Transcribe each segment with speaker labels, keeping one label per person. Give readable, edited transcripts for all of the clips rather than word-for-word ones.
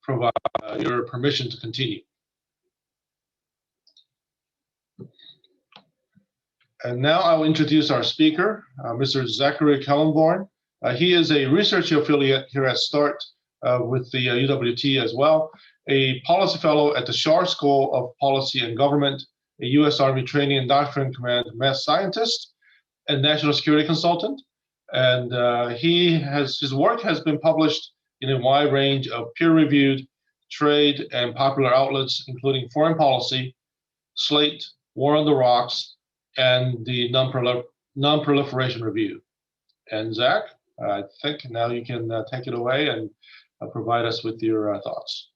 Speaker 1: provide your permission to continue. And now I will introduce our speaker, Mr. Zachary Kellenborn. He is a research affiliate here at START with the UWT as well, a policy fellow at the Schar School of Policy and Government, a U.S. Army Training and Doctrine Command math scientist, and national security consultant. And his work has been published in a wide range of peer-reviewed, trade, and popular outlets, including Foreign Policy, Slate, War on the Rocks, and the Non-Proliferation Review. And Zach, I think now you can take it away and provide us with your thoughts.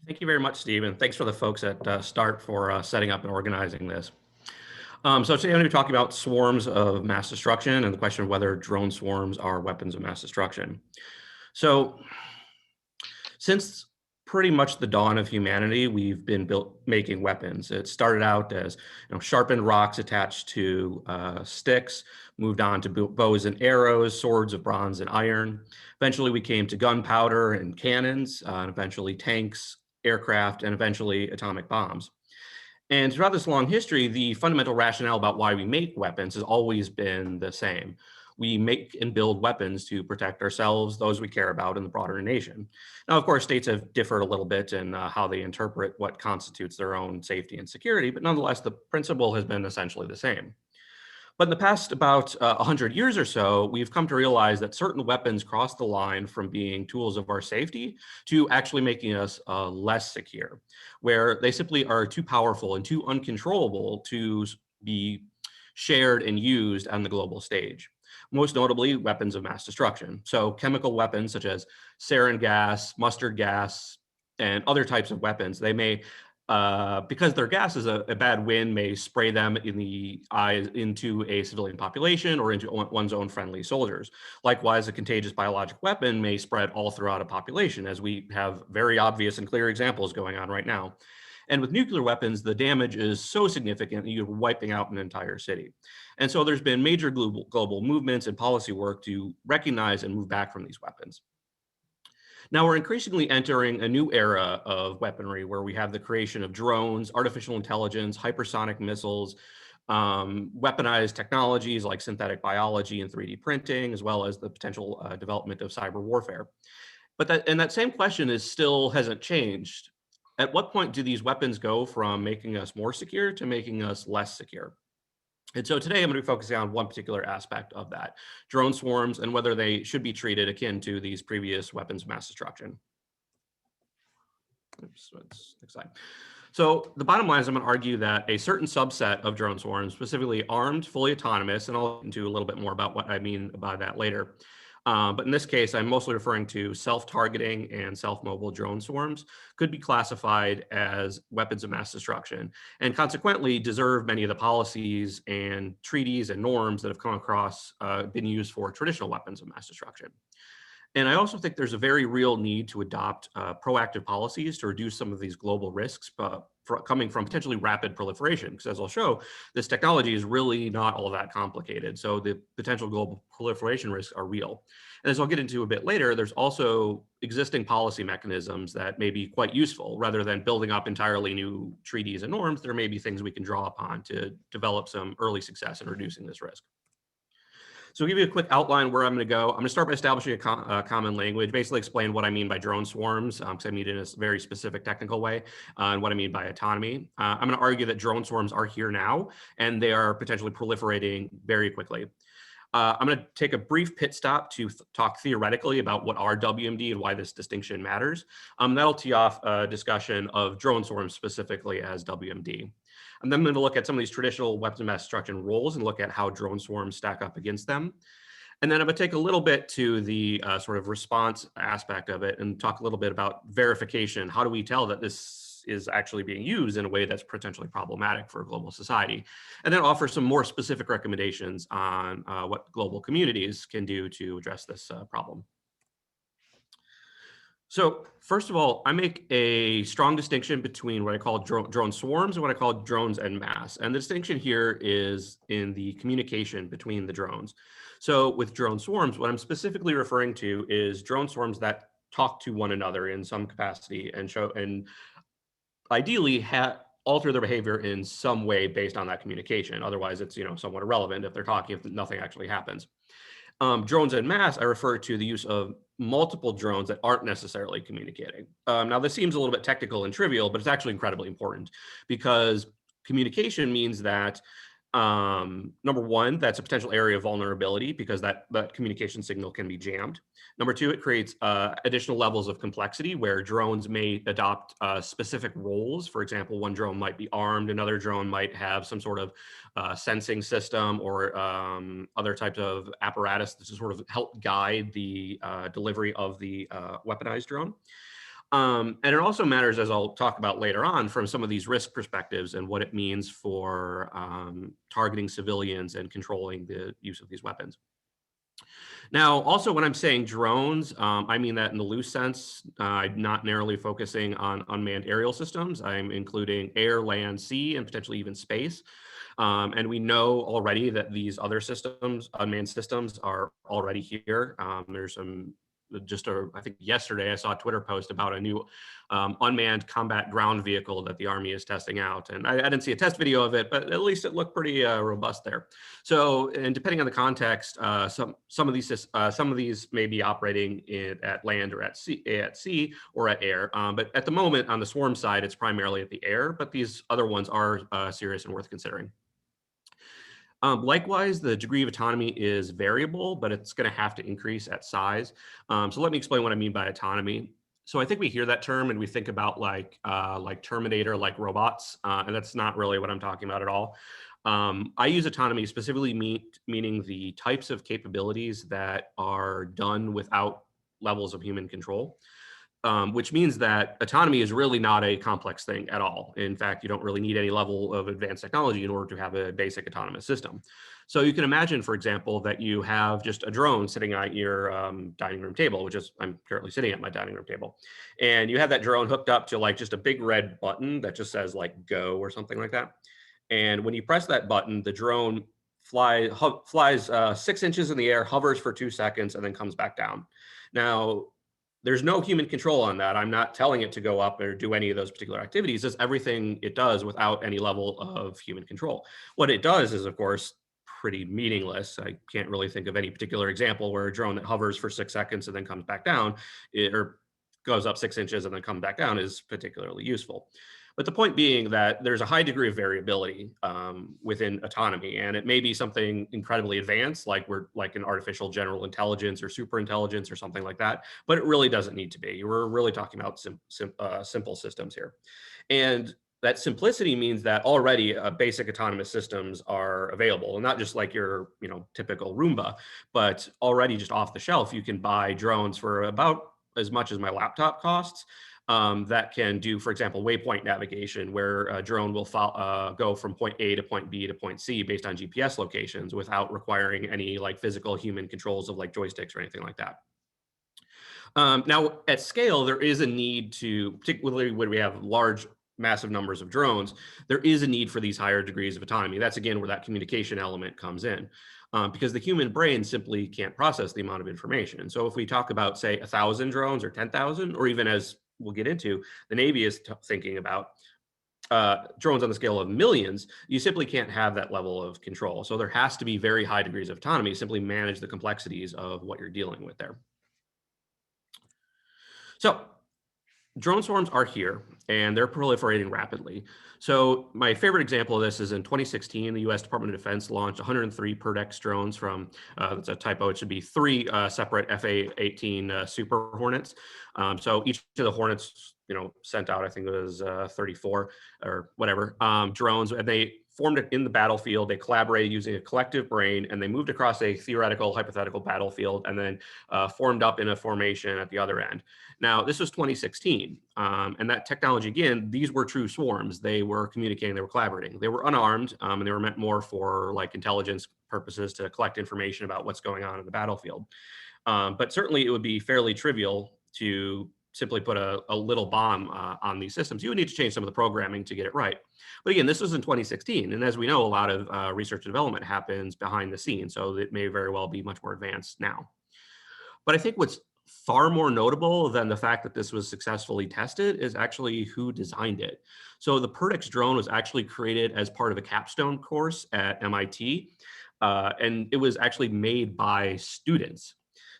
Speaker 2: Thank you very much, Steve, and thanks for the folks at START for setting up and organizing this. So today I'm going to be talking about swarms of mass destruction and the question of whether drone swarms are weapons of mass destruction. So since pretty much the dawn of humanity, we've been making weapons. It started out as sharpened rocks attached to sticks, moved on to bows and arrows, swords of bronze and iron. Eventually we came to gunpowder and cannons, and eventually tanks, aircraft, and eventually atomic bombs. And throughout this long history, the fundamental rationale about why we make weapons has always been the same. We make and build weapons to protect ourselves, those we care about, and the broader nation. Now, of course, states have differed a little bit in how they interpret what constitutes their own safety and security, but nonetheless, the principle has been essentially the same. But in the past about 100 years or so, we've come to realize that certain weapons cross the line from being tools of our safety to actually making us less secure, where they simply are too powerful and too uncontrollable to be shared and used on the global stage. Most notably, weapons of mass destruction. So chemical weapons such as sarin gas, mustard gas, and other types of weapons, they may because their gases, a bad wind may spray them in the eyes into a civilian population or into one's own friendly soldiers. Likewise, a contagious biologic weapon may spread all throughout a population, as we have very obvious and clear examples going on right now. And with nuclear weapons, the damage is so significant that you're wiping out an entire city. And so there's been major global movements and policy work to recognize and move back from these weapons. Now we're increasingly entering a new era of weaponry where we have the creation of drones, artificial intelligence, hypersonic missiles, weaponized technologies like synthetic biology and 3D printing, as well as the potential development of cyber warfare. But that same question still hasn't changed. At what point do these weapons go from making us more secure to making us less secure? And so today I'm going to be focusing on one particular aspect of that, drone swarms, and whether they should be treated akin to these previous weapons of mass destruction. Oops, next slide. So the bottom line is I'm going to argue that a certain subset of drone swarms, specifically armed, fully autonomous, and I'll get into a little bit more about what I mean by that later. But in this case, I'm mostly referring to self-targeting and self-mobile drone swarms could be classified as weapons of mass destruction and consequently deserve many of the policies and treaties and norms that have come across been used for traditional weapons of mass destruction. And I also think there's a very real need to adopt proactive policies to reduce some of these global risks coming from potentially rapid proliferation, because as I'll show, this technology is really not all that complicated. So the potential global proliferation risks are real. And as I'll get into a bit later, there's also existing policy mechanisms that may be quite useful. Rather than building up entirely new treaties and norms, there may be things we can draw upon to develop some early success in reducing this risk. So I'll give you a quick outline where I'm going to go. I'm going to start by establishing a common language, basically explain what I mean by drone swarms, because I mean it in a very specific technical way, and what I mean by autonomy. I'm going to argue that drone swarms are here now, and they are potentially proliferating very quickly. I'm going to take a brief pit stop to talk theoretically about what are WMD and why this distinction matters. That'll tee off a discussion of drone swarms specifically as WMD. And then I'm going to look at some of these traditional weapons of mass destruction roles and look at how drone swarms stack up against them. And then I'm going to take a little bit to the sort of response aspect of it and talk a little bit about verification. How do we tell that this is actually being used in a way that's potentially problematic for global society? And then offer some more specific recommendations on what global communities can do to address this problem. So first of all, I make a strong distinction between what I call drone swarms and what I call drones en masse. And the distinction here is in the communication between the drones. So with drone swarms, what I'm specifically referring to is drone swarms that talk to one another in some capacity and ideally alter their behavior in some way based on that communication. Otherwise, it's somewhat irrelevant if they're talking if nothing actually happens. Drones en masse, I refer to the use of multiple drones that aren't necessarily communicating. Now, this seems a little bit technical and trivial, but it's actually incredibly important because communication means that number one, that's a potential area of vulnerability because that communication signal can be jammed. Number two, it creates additional levels of complexity where drones may adopt specific roles. For example, one drone might be armed, another drone might have some sort of sensing system or other types of apparatus to sort of help guide the delivery of the weaponized drone. And it also matters, as I'll talk about later on, from some of these risk perspectives and what it means for targeting civilians and controlling the use of these weapons. Now, also when I'm saying drones, I mean that in the loose sense, not narrowly focusing on unmanned aerial systems. I'm including air, land, sea, and potentially even space. And we know already that these other systems, unmanned systems, are already here. There's some I think yesterday I saw a Twitter post about a new unmanned combat ground vehicle that the Army is testing out. And I didn't see a test video of it, but at least it looked pretty robust there. So, and depending on the context, some of these may be operating at land or at sea or at air. But at the moment on the swarm side, it's primarily at the air, but these other ones are serious and worth considering. Likewise, the degree of autonomy is variable, but it's going to have to increase at size. So let me explain what I mean by autonomy. So I think we hear that term and we think about like Terminator, like robots, and that's not really what I'm talking about at all. I use autonomy specifically meaning the types of capabilities that are done without levels of human control. Which means that autonomy is really not a complex thing at all. In fact, you don't really need any level of advanced technology in order to have a basic autonomous system. So you can imagine, for example, that you have just a drone sitting at your dining room table, which is I'm currently sitting at my dining room table. And you have that drone hooked up to like just a big red button that just says like go or something like that. And when you press that button, the drone flies 6 inches in the air, hovers for 2 seconds, and then comes back down. Now, there's no human control on that. I'm not telling it to go up or do any of those particular activities. It's everything it does without any level of human control. What it does is, of course, pretty meaningless. I can't really think of any particular example where a drone that hovers for 6 seconds and then comes back down, or goes up 6 inches and then comes back down, is particularly useful. But the point being that there's a high degree of variability within autonomy, and it may be something incredibly advanced, like an artificial general intelligence or super intelligence or something like that. But it really doesn't need to be. We're really talking about simple systems here, and that simplicity means that already basic autonomous systems are available, and not just like your typical Roomba, but already just off the shelf. You can buy drones for about as much as my laptop costs. That can do, for example, waypoint navigation, where a drone will go from point A to point B to point C based on GPS locations without requiring any like physical human controls of like joysticks or anything like that. Now, at scale, there is a need to, particularly when we have large, massive numbers of drones, there is a need for these higher degrees of autonomy. That's again where that communication element comes in. Because the human brain simply can't process the amount of information. So if we talk about, say, 1,000 drones or 10,000, or even as we'll get into, the Navy is thinking about drones on the scale of millions, you simply can't have that level of control. So there has to be very high degrees of autonomy, simply manage the complexities of what you're dealing with there. So drone swarms are here and they're proliferating rapidly. So my favorite example of this is in 2016, the US Department of Defense launched 103 Perdex drones from, that's a typo, it should be 3 separate FA-18 Super Hornets. So each of the Hornets, sent out, I think it was 34 or whatever, drones, and they formed it in the battlefield. They collaborated using a collective brain, and they moved across a theoretical, hypothetical battlefield, and then formed up in a formation at the other end. Now, this was 2016, and that technology, again, these were true swarms. They were communicating, they were collaborating. They were unarmed, and they were meant more for like intelligence purposes to collect information about what's going on in the battlefield. But certainly it would be fairly trivial to simply put a little bomb on these systems. You would need to change some of the programming to get it right. But again, this was in 2016. And as we know, a lot of research and development happens behind the scenes. So it may very well be much more advanced now. But I think what's far more notable than the fact that this was successfully tested is actually who designed it. So the Perdix drone was actually created as part of a capstone course at MIT, and it was actually made by students.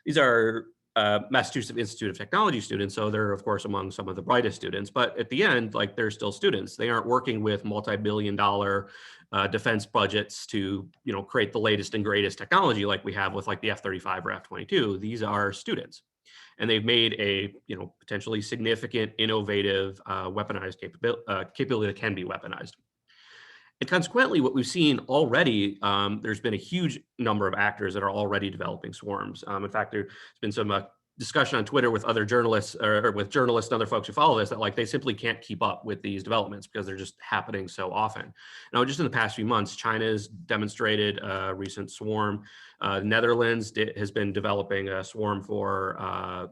Speaker 2: These are Massachusetts Institute of Technology students, so they're of course among some of the brightest students, but at the end, like, they're still students. They aren't working with multi-billion-dollar defense budgets to, create the latest and greatest technology like we have with like the F-35 or F-22. These are students, and they've made a, potentially significant, innovative, weaponized capability that can be weaponized. And consequently, what we've seen already, there's been a huge number of actors that are already developing swarms. In fact, there's been some discussion on Twitter with other journalists, or with journalists and other folks who follow this, that like they simply can't keep up with these developments because they're just happening so often. Now, just in the past few months, China's demonstrated a recent swarm. Netherlands has been developing a swarm for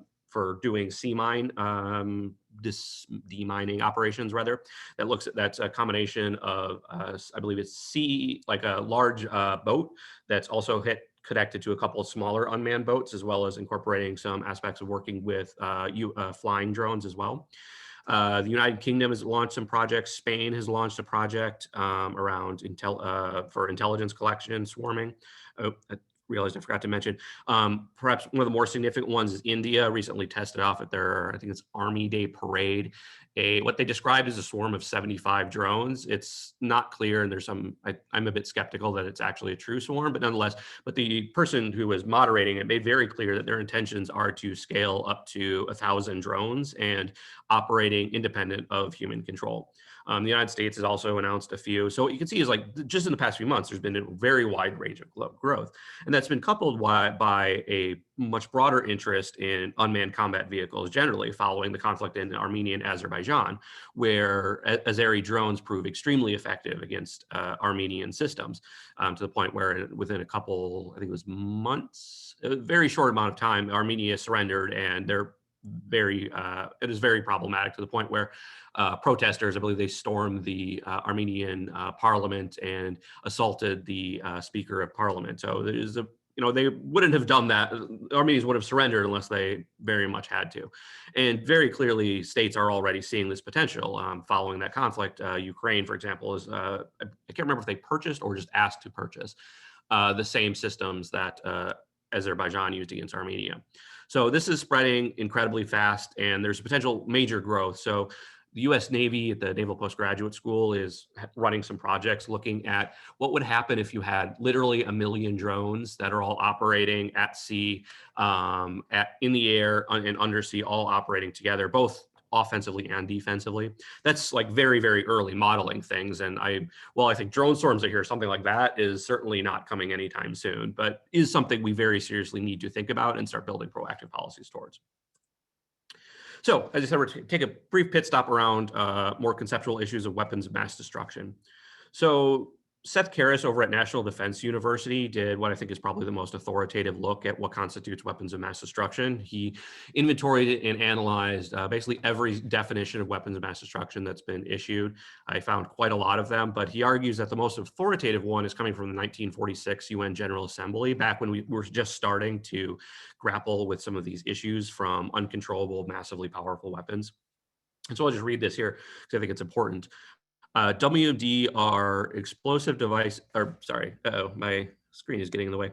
Speaker 2: doing sea mine demining operations, rather. That's a combination of I believe it's like a large boat that's also connected to a couple of smaller unmanned boats, as well as incorporating some aspects of working with flying drones as well. The United Kingdom has launched some projects. Spain has launched a project around for intelligence collection, swarming. Oh, I realized I forgot to mention. Perhaps one of the more significant ones is India recently tested off at their, I think it's Army Day parade, what they described as a swarm of 75 drones. It's not clear, and I'm a bit skeptical that it's actually a true swarm, but nonetheless, but the person who was moderating it made very clear that their intentions are to scale up to 1,000 drones and operating independent of human control. The United States has also announced a few. So what you can see is, like, just in the past few months, there's been a very wide range of growth. And that's been coupled by a much broader interest in unmanned combat vehicles generally, following the conflict in Armenia and Azerbaijan, where Azeri drones prove extremely effective against Armenian systems, to the point where within a couple, I think it was months, a very short amount of time, Armenia surrendered, and it is very problematic, to the point where protesters, I believe they stormed the Armenian parliament and assaulted the speaker of parliament. So there is they wouldn't have done that. Armenians would have surrendered unless they very much had to. And very clearly, states are already seeing this potential following that conflict. Ukraine, for example, I can't remember if they purchased or just asked to purchase the same systems that Azerbaijan used against Armenia. So this is spreading incredibly fast, and there's potential major growth. So the U.S. Navy at the Naval Postgraduate School is running some projects looking at what would happen if you had literally 1 million drones that are all operating at sea, in the air, and undersea, all operating together, both offensively and defensively. That's like very, very early modeling things. And I think drone swarms are here. Something like that is certainly not coming anytime soon, but is something we very seriously need to think about and start building proactive policies towards. So, as I said, we're going to take a brief pit stop around more conceptual issues of weapons of mass destruction. So, Seth Karras over at National Defense University did what I think is probably the most authoritative look at what constitutes weapons of mass destruction. He inventoried and analyzed basically every definition of weapons of mass destruction that's been issued. I found quite a lot of them, but he argues that the most authoritative one is coming from the 1946 UN General Assembly, back when we were just starting to grapple with some of these issues from uncontrollable, massively powerful weapons. And so I'll just read this here because I think it's important. WMD are explosive device, or sorry, my screen is getting in the way,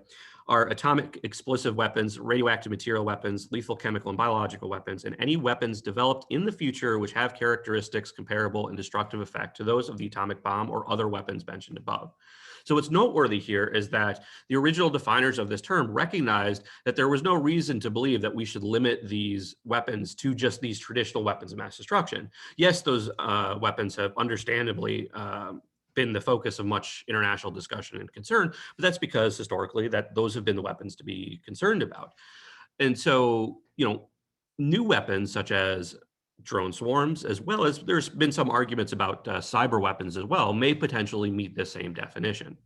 Speaker 2: are atomic explosive weapons, radioactive material weapons, lethal chemical and biological weapons, and any weapons developed in the future which have characteristics comparable in destructive effect to those of the atomic bomb or other weapons mentioned above. So what's noteworthy here is that the original definers of this term recognized that there was no reason to believe that we should limit these weapons to just these traditional weapons of mass destruction. Yes, those weapons have understandably been the focus of much international discussion and concern, but that's because historically that those have been the weapons to be concerned about. And so, new weapons such as drone swarms, as well as there's been some arguments about cyber weapons as well, may potentially meet the same definition.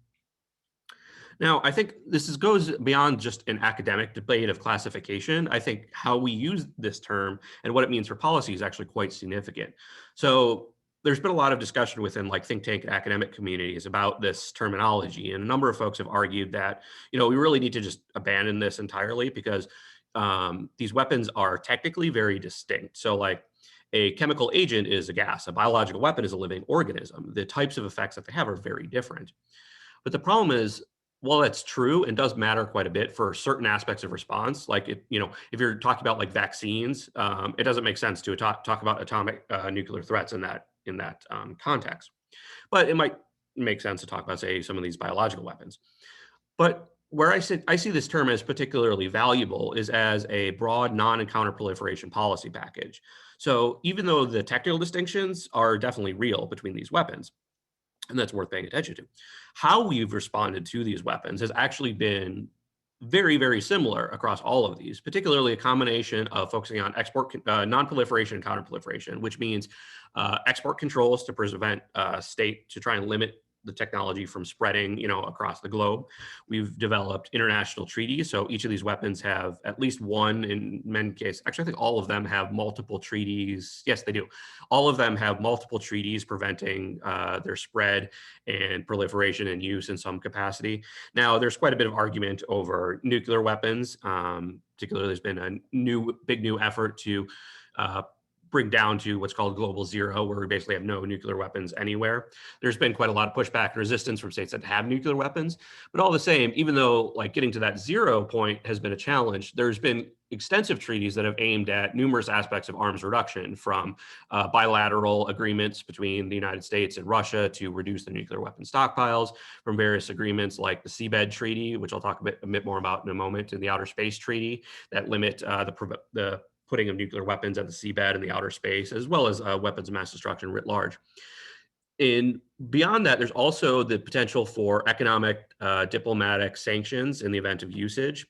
Speaker 2: Now, I think this goes beyond just an academic debate of classification. I think how we use this term and what it means for policy is actually quite significant. So there's been a lot of discussion within like think tank and academic communities about this terminology. And a number of folks have argued that, we really need to just abandon this entirely because these weapons are technically very distinct. So like a chemical agent is a gas, a biological weapon is a living organism. The types of effects that they have are very different. But the problem is, while that's true and does matter quite a bit for certain aspects of response, like if you're talking about like vaccines, it doesn't make sense to talk about atomic nuclear threats in that context. But it might make sense to talk about, say, some of these biological weapons. But where I see this term as particularly valuable is as a broad non-encounter proliferation policy package. So even though the technical distinctions are definitely real between these weapons, and that's worth paying attention to, how we've responded to these weapons has actually been very, very similar across all of these, particularly a combination of focusing on export, non-proliferation and counter-proliferation, which means export controls to prevent state to try and limit the technology from spreading, across the globe. We've developed international treaties. So each of these weapons have at least one, in many cases, actually, I think all of them have multiple treaties. Yes, they do. All of them have multiple treaties preventing their spread and proliferation and use in some capacity. Now, there's quite a bit of argument over nuclear weapons. Particularly, there's been a big new effort to bring down to what's called global zero, where we basically have no nuclear weapons anywhere. There's been quite a lot of pushback and resistance from states that have nuclear weapons. But all the same, even though like getting to that 0 point has been a challenge, there's been extensive treaties that have aimed at numerous aspects of arms reduction, from bilateral agreements between the United States and Russia to reduce the nuclear weapon stockpiles, from various agreements like the Seabed Treaty, which I'll talk a bit more about in a moment, and the Outer Space Treaty that limit the putting of nuclear weapons at the seabed and the outer space, as well as weapons of mass destruction writ large. And beyond that, there's also the potential for economic, diplomatic sanctions in the event of usage,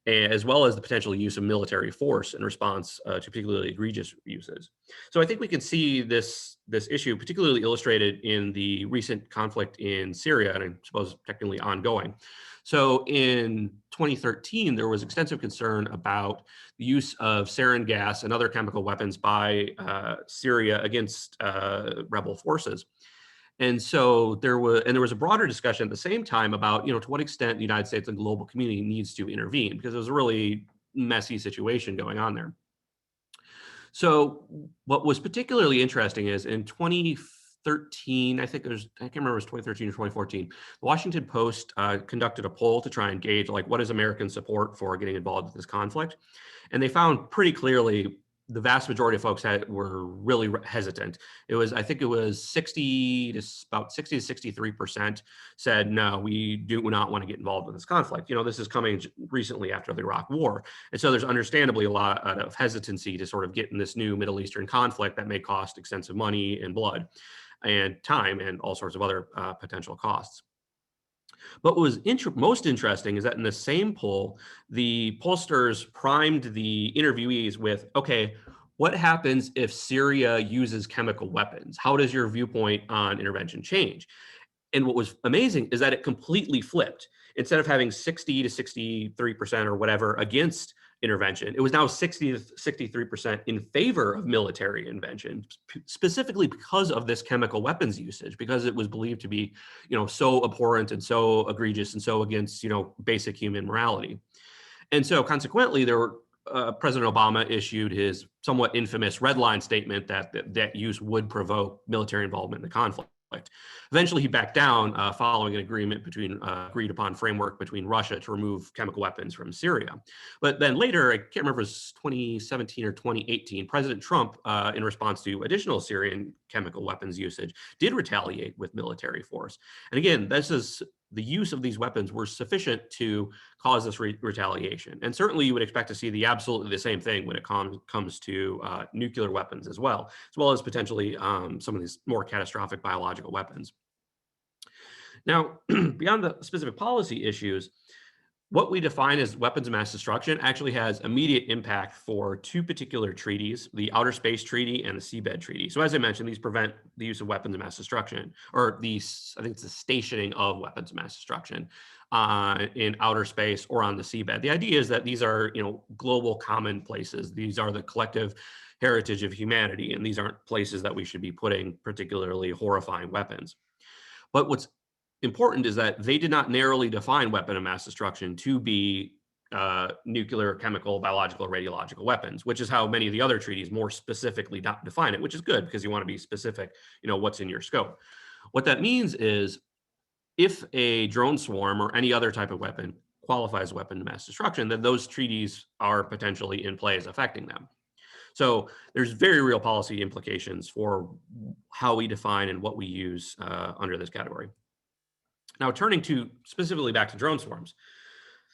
Speaker 2: as well as the potential use of military force in response to particularly egregious uses. So I think we can see this issue particularly illustrated in the recent conflict in Syria, and I suppose technically ongoing. So in 2013, there was extensive concern about the use of sarin gas and other chemical weapons by Syria against rebel forces. And so there was a broader discussion at the same time about, to what extent the United States and global community needs to intervene, because it was a really messy situation going on there. So what was particularly interesting is in 2013, I can't remember if it was 2013 or 2014, the Washington Post conducted a poll to try and gauge what is American support for getting involved with this conflict. And they found pretty clearly the vast majority of folks were really hesitant. I think it was 60 to 63% said, no, we do not want to get involved in this conflict. This is coming recently after the Iraq War. And so there's understandably a lot of hesitancy to sort of get in this new Middle Eastern conflict that may cost extensive money and blood and time and all sorts of other potential costs. But what was most interesting is that in the same poll, the pollsters primed the interviewees with, okay, what happens if Syria uses chemical weapons? How does your viewpoint on intervention change? And what was amazing is that it completely flipped. Instead of having 60 to 63% or whatever against intervention, it was now 60 to 63% in favor of military intervention, specifically because of this chemical weapons usage, because it was believed to be, so abhorrent and so egregious and so against, basic human morality. And so consequently, President Obama issued his somewhat infamous red line statement that use would provoke military involvement in the conflict. Eventually, he backed down following an agreed upon framework between Russia to remove chemical weapons from Syria. But then later, I can't remember if it was 2017 or 2018, President Trump, in response to additional Syrian chemical weapons usage, did retaliate with military force. And again, the use of these weapons were sufficient to cause this retaliation. And certainly you would expect to see absolutely the same thing when it comes to nuclear weapons as well as potentially some of these more catastrophic biological weapons. Now, beyond the specific policy issues, what we define as weapons of mass destruction actually has immediate impact for two particular treaties, the Outer Space Treaty and the Seabed Treaty. So as I mentioned, these prevent the use of weapons of mass destruction, or I think it's the stationing of weapons of mass destruction in outer space or on the seabed. The idea is that these are, global common places. These are the collective heritage of humanity, and these aren't places that we should be putting particularly horrifying weapons. But what's important is that they did not narrowly define weapon of mass destruction to be nuclear, chemical, biological, or radiological weapons, which is how many of the other treaties more specifically define it, which is good because you want to be specific, what's in your scope. What that means is if a drone swarm or any other type of weapon qualifies weapon of mass destruction, then those treaties are potentially in play as affecting them. So there's very real policy implications for how we define and what we use under this category. Now, turning to specifically back to drone swarms,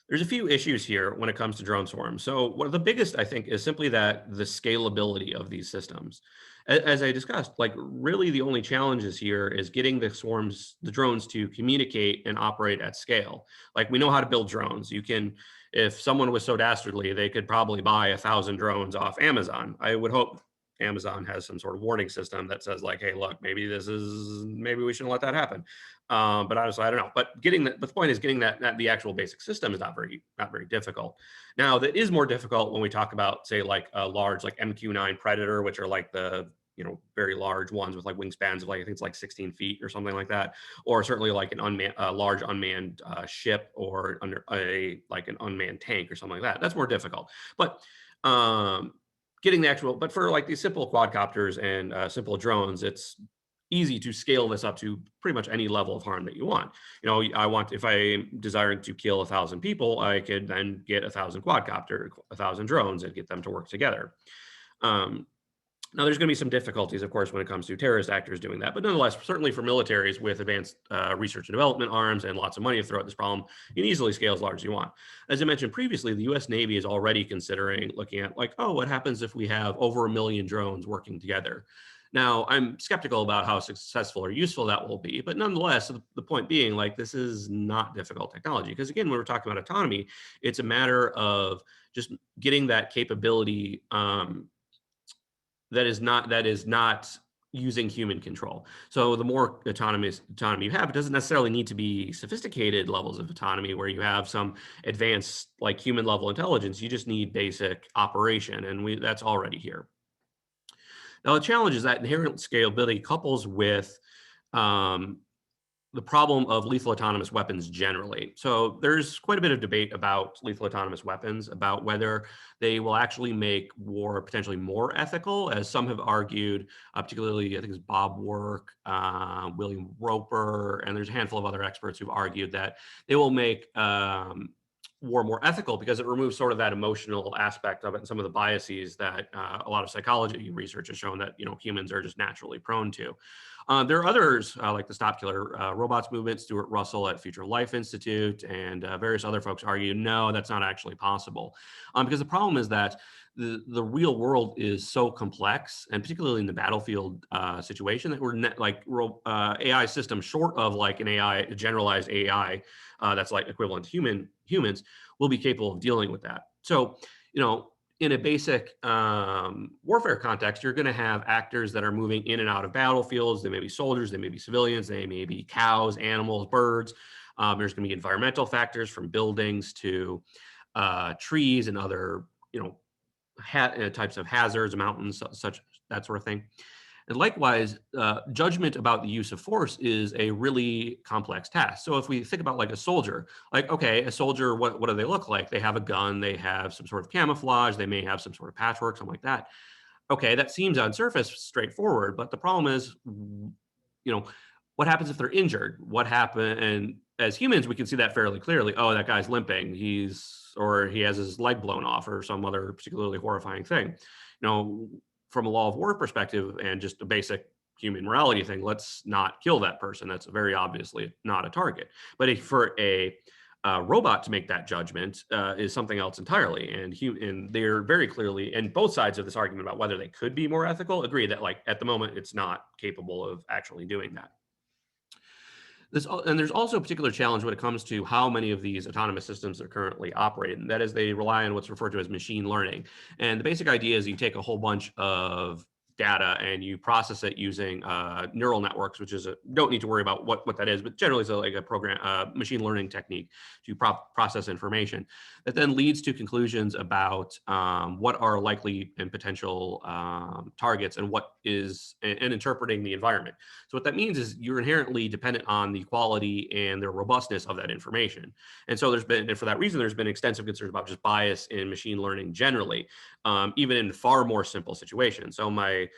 Speaker 2: there's a few issues here when it comes to drone swarms. So one of the biggest, I think, is simply that the scalability of these systems. As I discussed, like really the only challenges here is getting the drones to communicate and operate at scale. Like we know how to build drones. You can, if someone was so dastardly, they could probably buy 1,000 drones off Amazon. I would hope Amazon has some sort of warning system that says like, hey, look, maybe we shouldn't let that happen. But honestly, I don't know. But the point is getting that the actual basic system is not very difficult. Now, that is more difficult when we talk about, say, like a large like MQ-9 Predator, which are like the very large ones with like wingspans of like I think it's like 16 feet or something like that, or certainly like a large unmanned ship or under like an unmanned tank or something like that. That's more difficult. But but for like these simple quadcopters and simple drones, it's easy to scale this up to pretty much any level of harm that you want. If I'm desiring to kill 1,000 people, I could then get 1,000 quadcopter, 1,000 drones and get them to work together. Now, there's going to be some difficulties, of course, when it comes to terrorist actors doing that. But nonetheless, certainly for militaries with advanced research and development arms and lots of money to throw at this problem, you can easily scale as large as you want. As I mentioned previously, the U.S. Navy is already considering looking at like, oh, what happens if we have over 1 million drones working together? Now, I'm skeptical about how successful or useful that will be. But nonetheless, the point being, like, this is not difficult technology. Because again, when we're talking about autonomy, it's a matter of just getting that capability that is not using human control. So the more autonomy you have, it doesn't necessarily need to be sophisticated levels of autonomy where you have some advanced like human level intelligence. You just need basic operation, and that's already here. Now the challenge is that inherent scalability couples with the problem of lethal autonomous weapons generally. So there's quite a bit of debate about lethal autonomous weapons, about whether they will actually make war potentially more ethical, as some have argued, particularly I think it's Bob Work, William Roper, and there's a handful of other experts who've argued that they will make war more ethical because it removes sort of that emotional aspect of it and some of the biases that a lot of psychology research has shown that humans are just naturally prone to. There are others like the Stop Killer Robots movement, Stuart Russell at Future Life Institute, and various other folks argue, no, that's not actually possible. Because the problem is that the real world is so complex, and particularly in the battlefield situation, that we're AI systems short of like a generalized AI that's like equivalent to humans will be capable of dealing with that. So, in a basic warfare context, you're going to have actors that are moving in and out of battlefields. They may be soldiers, they may be civilians, they may be cows, animals, birds. There's going to be environmental factors from buildings to trees and other, types of hazards, mountains, such that sort of thing. And likewise, judgment about the use of force is a really complex task. So if we think about like a soldier, a soldier, what do they look like? They have a gun, they have some sort of camouflage, they may have some sort of patchwork, something like that. Okay, that seems on surface straightforward, but the problem is, what happens if they're injured? What happened? And as humans, we can see that fairly clearly. Oh, that guy's limping. He has his leg blown off or some other particularly horrifying thing. From a law of war perspective and just a basic human morality thing, let's not kill that person. That's very obviously not a target. But for a robot to make that judgment is something else entirely. And they're very clearly, and both sides of this argument about whether they could be more ethical, agree that like at the moment, it's not capable of actually doing that. And there's also a particular challenge when it comes to how many of these autonomous systems are currently operating. That is, they rely on what's referred to as machine learning. And the basic idea is you take a whole bunch of data and you process it using neural networks, which is don't need to worry about what that is, but generally it's like a program, machine learning technique to process information that then leads to conclusions about what are likely and potential targets and what is, and interpreting the environment. So what that means is you're inherently dependent on the quality and the robustness of that information. And so and for that reason, there's been extensive concerns about just bias in machine learning generally, even in far more simple situations. So my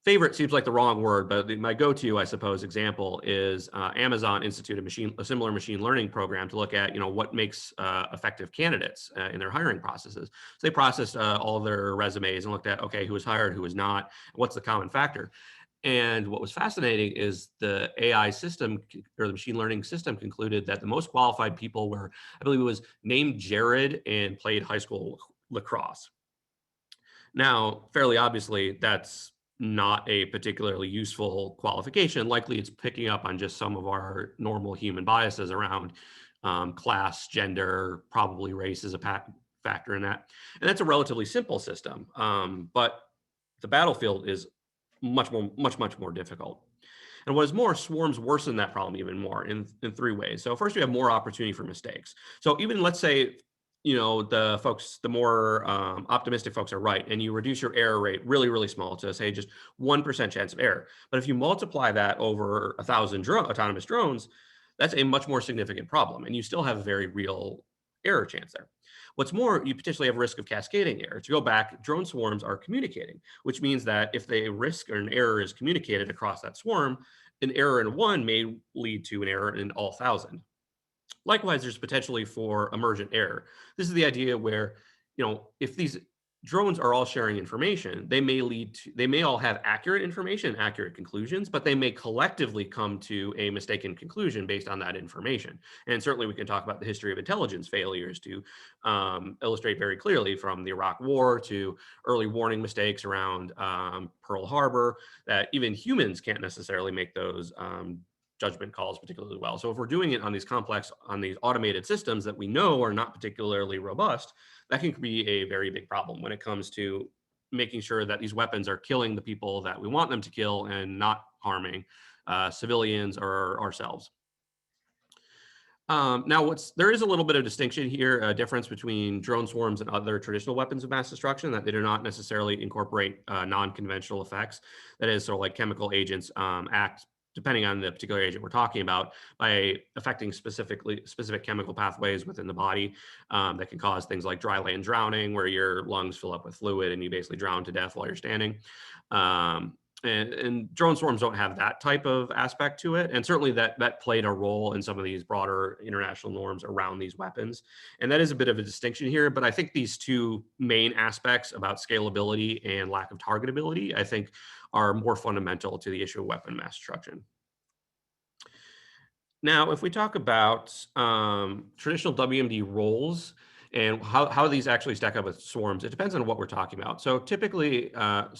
Speaker 2: favorite seems like the wrong word, but my go-to, I suppose, example is Amazon instituted a similar machine learning program to look at, what makes effective candidates in their hiring processes. So they processed all of their resumes and looked at, okay, who was hired, who was not, what's the common factor. And what was fascinating is the AI system, or the machine learning system, concluded that the most qualified people were, I believe it was named Jared and played high school lacrosse. Now, fairly obviously, that's not a particularly useful qualification. Likely it's picking up on just some of our normal human biases around class, gender, probably race is a factor in that. And that's a relatively simple system. But the battlefield is much more difficult. And what is more, swarms worsen that problem even more in three ways. So first, we have more opportunity for mistakes. So even let's say, the more optimistic folks are right, and you reduce your error rate really small to say just 1% chance of error. But if you multiply that over 1,000 autonomous drones, that's a much more significant problem, and you still have a very real error chance there. What's more, you potentially have risk of cascading error. To go back, drone swarms are communicating, which means that if a risk or an error is communicated across that swarm, an error in one may lead to an error in all 1,000. Likewise, there's potentially for emergent error. This is the idea where, if these drones are all sharing information, they may all have accurate information, accurate conclusions, but they may collectively come to a mistaken conclusion based on that information. And certainly we can talk about the history of intelligence failures to illustrate very clearly, from the Iraq War to early warning mistakes around Pearl Harbor, that even humans can't necessarily make those judgment calls particularly well. So if we're doing it on these automated systems that we know are not particularly robust, that can be a very big problem when it comes to making sure that these weapons are killing the people that we want them to kill and not harming civilians or ourselves. Now, there is a little bit of distinction here, a difference between drone swarms and other traditional weapons of mass destruction, that they do not necessarily incorporate non-conventional effects. That is, so like chemical agents act, depending on the particular agent we're talking about, by affecting specific chemical pathways within the body that can cause things like dry land drowning, where your lungs fill up with fluid and you basically drown to death while you're standing. And drone swarms don't have that type of aspect to it. And certainly that played a role in some of these broader international norms around these weapons. And that is a bit of a distinction here. But I think these two main aspects about scalability and lack of targetability, I think, are more fundamental to the issue of weapon mass destruction. Now, if we talk about traditional WMD roles and how these actually stack up with swarms, it depends on what we're talking about. So typically,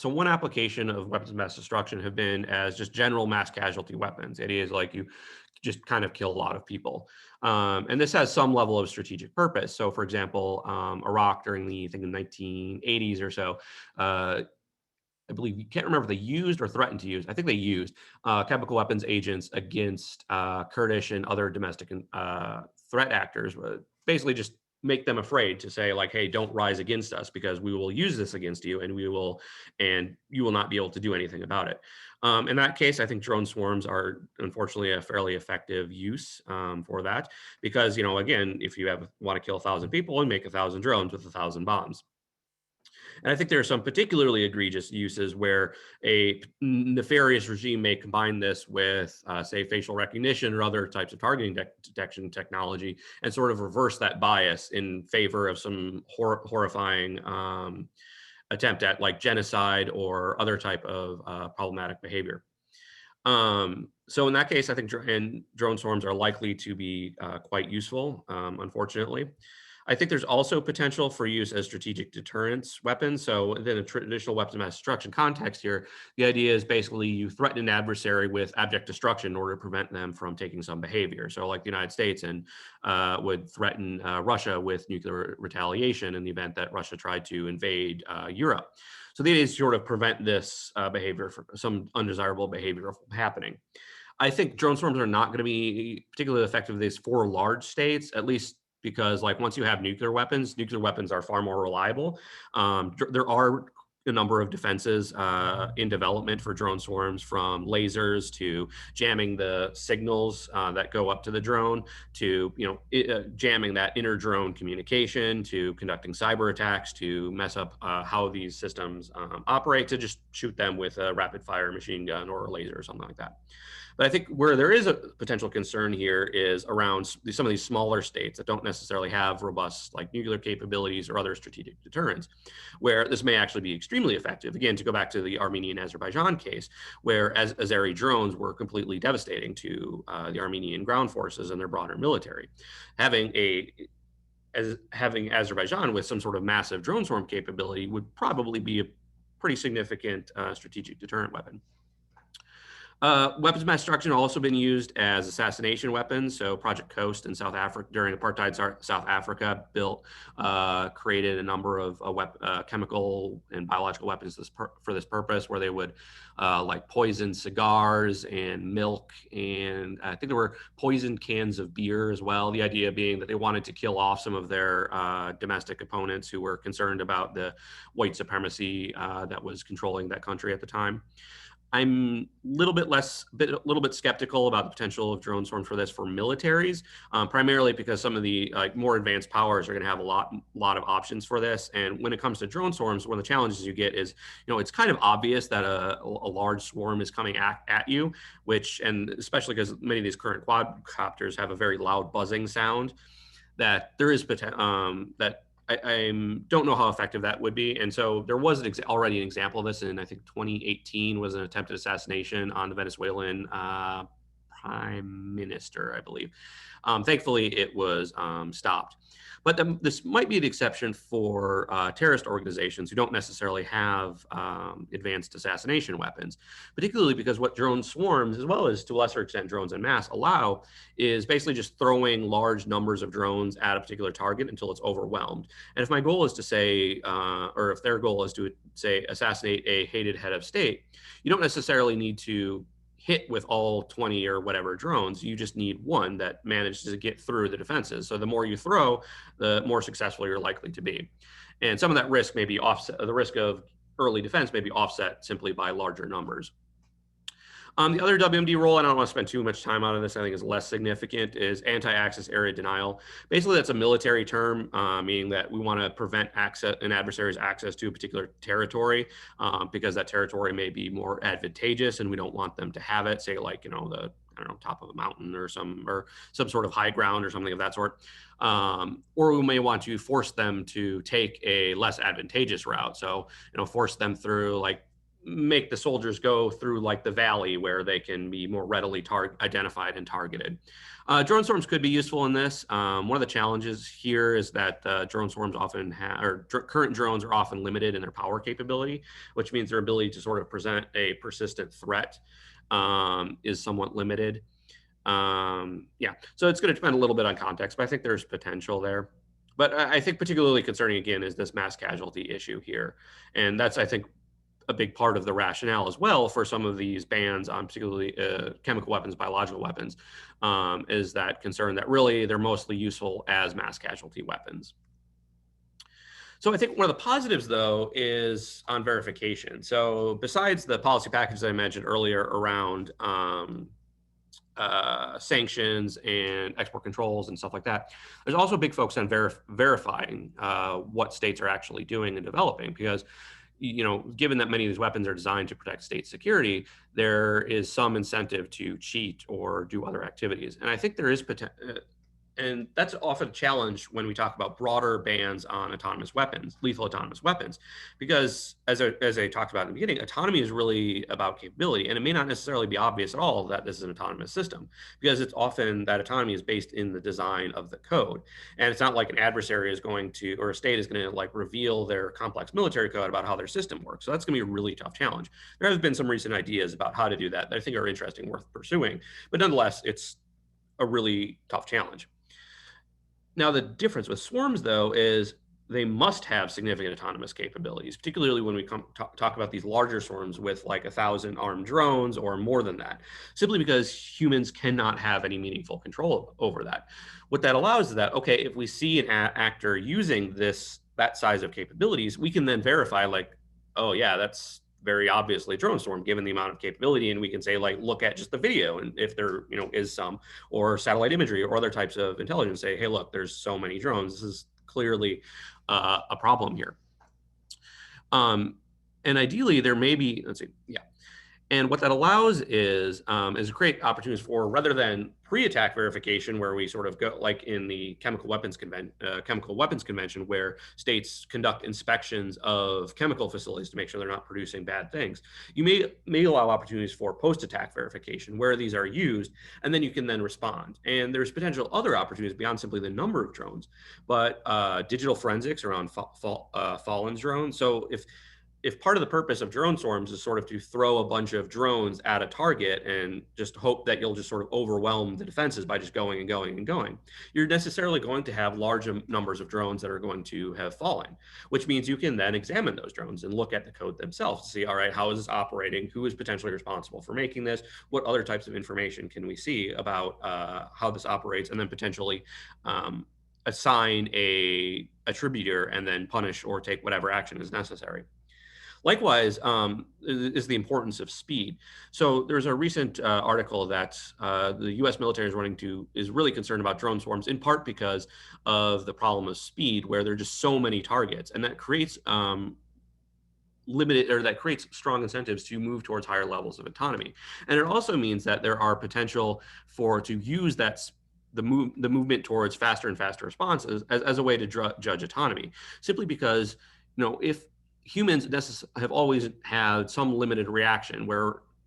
Speaker 2: one application of weapons of mass destruction have been as just general mass casualty weapons. The idea is like you just kind of kill a lot of people. And this has some level of strategic purpose. So for example, Iraq during the 1980s or so, I believe, you can't remember if they used or threatened to use, I think they used chemical weapons agents against Kurdish and other domestic threat actors, basically just make them afraid to say like, hey, don't rise against us because we will use this against you and you will not be able to do anything about it. In that case, I think drone swarms are unfortunately a fairly effective use for that because, again, if you want to kill 1,000 people, and make 1,000 drones with 1,000 bombs. And I think there are some particularly egregious uses where a nefarious regime may combine this with, say, facial recognition or other types of targeting detection technology and sort of reverse that bias in favor of some horrifying attempt at like genocide or other type of problematic behavior. So in that case, I think drone swarms are likely to be quite useful, unfortunately. I think there's also potential for use as strategic deterrence weapons. So, in a traditional weapons of mass destruction context here, the idea is basically you threaten an adversary with abject destruction in order to prevent them from taking some behavior. So, like the United States and would threaten Russia with nuclear retaliation in the event that Russia tried to invade Europe. So, the idea is to sort of prevent this behavior, for some undesirable behavior from happening. I think drone swarms are not going to be particularly effective in these four large states, at least because like once you have nuclear weapons are far more reliable. There are a number of defenses in development for drone swarms, from lasers to jamming the signals that go up to the drone, to jamming that inter drone communication, to conducting cyber attacks to mess up how these systems operate, to just shoot them with a rapid fire machine gun or a laser or something like that. But I think where there is a potential concern here is around some of these smaller states that don't necessarily have robust like nuclear capabilities or other strategic deterrents, where this may actually be extremely effective. Again, to go back to the Armenian Azerbaijan case, where Azeri drones were completely devastating to the Armenian ground forces and their broader military. Having Azerbaijan with some sort of massive drone swarm capability would probably be a pretty significant strategic deterrent weapon. Weapons of mass destruction have also been used as assassination weapons. So Project Coast in South Africa, during apartheid South Africa, created a number of chemical and biological weapons for this purpose, where they would like poison cigars and milk, and I think there were poisoned cans of beer as well. The idea being that they wanted to kill off some of their domestic opponents who were concerned about the white supremacy that was controlling that country at the time. I'm a little bit skeptical about the potential of drone swarms for this for militaries, primarily because some of the more advanced powers are going to have a lot of options for this. And when it comes to drone swarms, one of the challenges you get is, it's kind of obvious that a large swarm is coming at you, and especially because many of these current quadcopters have a very loud buzzing sound, that there is that I don't know how effective that would be. And so there was already an example of this in, I think, 2018 was an attempted assassination on the Venezuelan prime minister, I believe. Thankfully, it was stopped. But this might be the exception for terrorist organizations who don't necessarily have advanced assassination weapons, particularly because what drone swarms, as well as to a lesser extent drones en masse, allow is basically just throwing large numbers of drones at a particular target until it's overwhelmed. And if my goal is to say, or if their goal is to say assassinate a hated head of state, you don't necessarily need to hit with all 20 or whatever drones. You just need one that manages to get through the defenses. So the more you throw, the more successful you're likely to be. And some of that risk may be offset, the risk of early defense may be offset simply by larger numbers. The other WMD role, and I don't want to spend too much time on this, I think is less significant, is anti-access area denial. Basically, that's a military term, meaning that we want to prevent an adversary's access to a particular territory because that territory may be more advantageous and we don't want them to have it, say like, top of a mountain or some sort of high ground or something of that sort. Or we may want to force them to take a less advantageous route. So, force them through make the soldiers go through like the valley where they can be more readily identified and targeted. Drone swarms could be useful in this. One of the challenges here is that drone swarms often current drones are often limited in their power capability, which means their ability to sort of present a persistent threat is somewhat limited. So it's going to depend a little bit on context, but I think there's potential there. But I think particularly concerning, again, is this mass casualty issue here. And that's, I think, a big part of the rationale as well for some of these bans on particularly chemical weapons, biological weapons, is that concern that really they're mostly useful as mass casualty weapons. So I think one of the positives, though, is on verification. So besides the policy package that I mentioned earlier around sanctions and export controls and stuff like that, there's also a big focus on verifying what states are actually doing and developing, because given that many of these weapons are designed to protect state security, there is some incentive to cheat or do other activities. And I think there is And that's often a challenge when we talk about broader bans on autonomous weapons, lethal autonomous weapons, because as I talked about in the beginning, autonomy is really about capability, and it may not necessarily be obvious at all that this is an autonomous system, because it's often that autonomy is based in the design of the code, and it's not like an adversary is going to, or a state is going to like reveal their complex military code about how their system works. So that's going to be a really tough challenge. There have been some recent ideas about how to do that I think are interesting, worth pursuing, but nonetheless, it's a really tough challenge. Now, the difference with swarms, though, is they must have significant autonomous capabilities, particularly when we talk about these larger swarms with like 1,000 armed drones or more than that, simply because humans cannot have any meaningful control over that. What that allows is that, okay, if we see an actor using that size of capabilities, we can then verify like, oh yeah, that's very obviously drone swarm given the amount of capability, and we can say like look at just the video, and if there is some, or satellite imagery or other types of intelligence, say hey look, there's so many drones, this is clearly a problem here. And ideally there may be, let's see, yeah, and what that allows is create opportunities for, rather than pre-attack verification, where we sort of go like in the chemical weapons convention, where states conduct inspections of chemical facilities to make sure they're not producing bad things. You may allow opportunities for post-attack verification, where these are used, and then you can then respond. And there's potential other opportunities beyond simply the number of drones, but digital forensics around fallen drones. So if part of the purpose of drone swarms is sort of to throw a bunch of drones at a target and just hope that you'll just sort of overwhelm the defenses by just going and going and going, you're necessarily going to have large numbers of drones that are going to have fallen, which means you can then examine those drones and look at the code themselves to see, all right, how is this operating? Who is potentially responsible for making this? What other types of information can we see about how this operates? And then potentially assign a attributor and then punish or take whatever action is necessary. Likewise, is the importance of speed. So there's a recent article that the U.S. military is really concerned about drone swarms, in part because of the problem of speed, where there are just so many targets, and that creates strong incentives to move towards higher levels of autonomy. And it also means that there are potential to use the movement towards faster and faster responses as a way to judge autonomy, simply because if humans have always had some limited reaction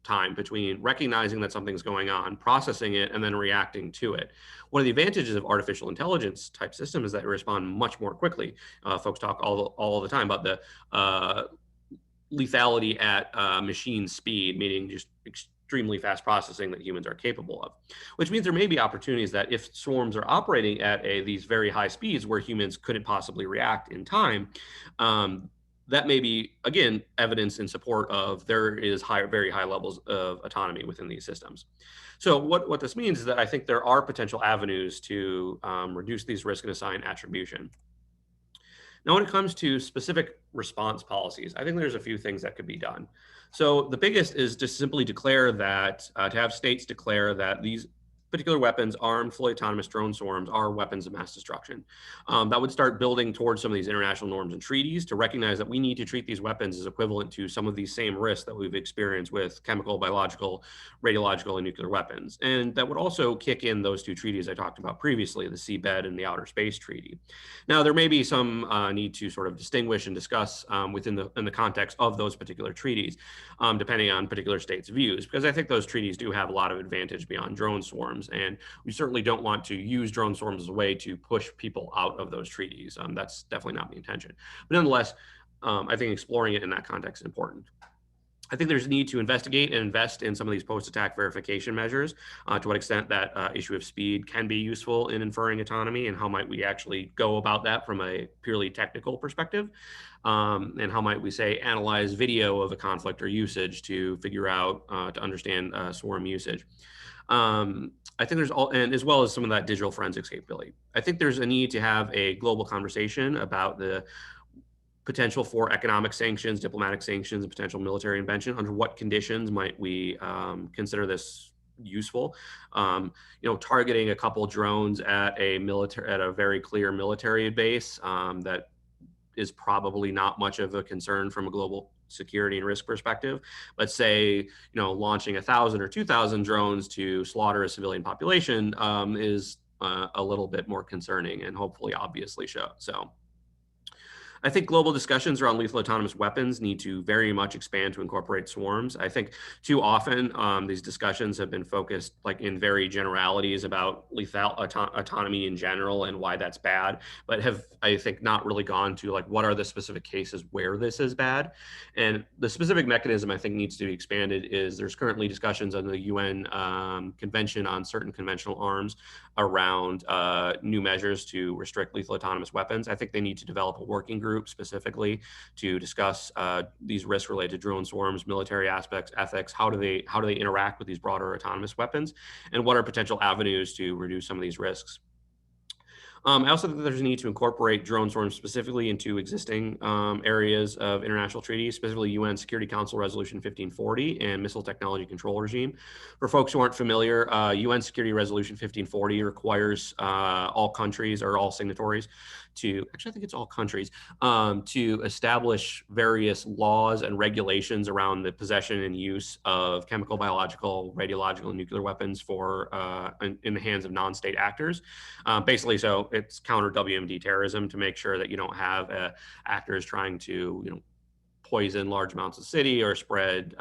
Speaker 2: time between recognizing that something's going on, processing it, and then reacting to it. One of the advantages of artificial intelligence type systems is that they respond much more quickly. Folks talk all the time about the lethality at machine speed, meaning just extremely fast processing that humans are capable of, which means there may be opportunities that if swarms are operating at these very high speeds where humans couldn't possibly react in time, that may be, again, evidence in support of there is very high levels of autonomy within these systems. So what this means is that I think there are potential avenues to reduce these risks and assign attribution. Now, when it comes to specific response policies, I think there's a few things that could be done. So the biggest is to simply declare that, to have states declare that these particular weapons, armed, fully autonomous drone swarms, are weapons of mass destruction. That would start building towards some of these international norms and treaties to recognize that we need to treat these weapons as equivalent to some of these same risks that we've experienced with chemical, biological, radiological, and nuclear weapons. And that would also kick in those two treaties I talked about previously, the Seabed and the Outer Space Treaty. Now, there may be some need to sort of distinguish and discuss in the context of those particular treaties, depending on particular states' views, because I think those treaties do have a lot of advantage beyond drone swarms. And we certainly don't want to use drone swarms as a way to push people out of those treaties. That's definitely not the intention. But nonetheless, I think exploring it in that context is important. I think there's a need to investigate and invest in some of these post-attack verification measures, to what extent that issue of speed can be useful in inferring autonomy, and how might we actually go about that from a purely technical perspective, and how might we, say, analyze video of a conflict or usage to figure out, to understand swarm usage. I think and as well as some of that digital forensics capability. I think there's a need to have a global conversation about the potential for economic sanctions, diplomatic sanctions, and potential military intervention. Under what conditions might we consider this useful? Targeting a couple drones at a very clear military base that is probably not much of a concern from a global security and risk perspective. Let's say, launching 1,000 or 2,000 drones to slaughter a civilian population is a little bit more concerning and hopefully obviously so. I think global discussions around lethal autonomous weapons need to very much expand to incorporate swarms. I think too often these discussions have been focused like in very generalities about lethal autonomy in general and why that's bad, but have, I think, not really gone to like what are the specific cases where this is bad. And the specific mechanism I think needs to be expanded is there's currently discussions on the UN Convention on Certain Conventional Arms around new measures to restrict lethal autonomous weapons. I think they need to develop a working group specifically to discuss these risks related to drone swarms, military aspects, ethics. How do they interact with these broader autonomous weapons, and what are potential avenues to reduce some of these risks? I also think there's a need to incorporate drone swarms specifically into existing areas of international treaties, specifically UN Security Council Resolution 1540 and Missile Technology Control Regime. For folks who aren't familiar, UN Security Resolution 1540 requires all countries or all signatories to, actually I think it's all countries, to establish various laws and regulations around the possession and use of chemical, biological, radiological, and nuclear weapons for in the hands of non-state actors. Basically, so it's counter WMD terrorism to make sure that you don't have actors trying to, poison large amounts of city or spread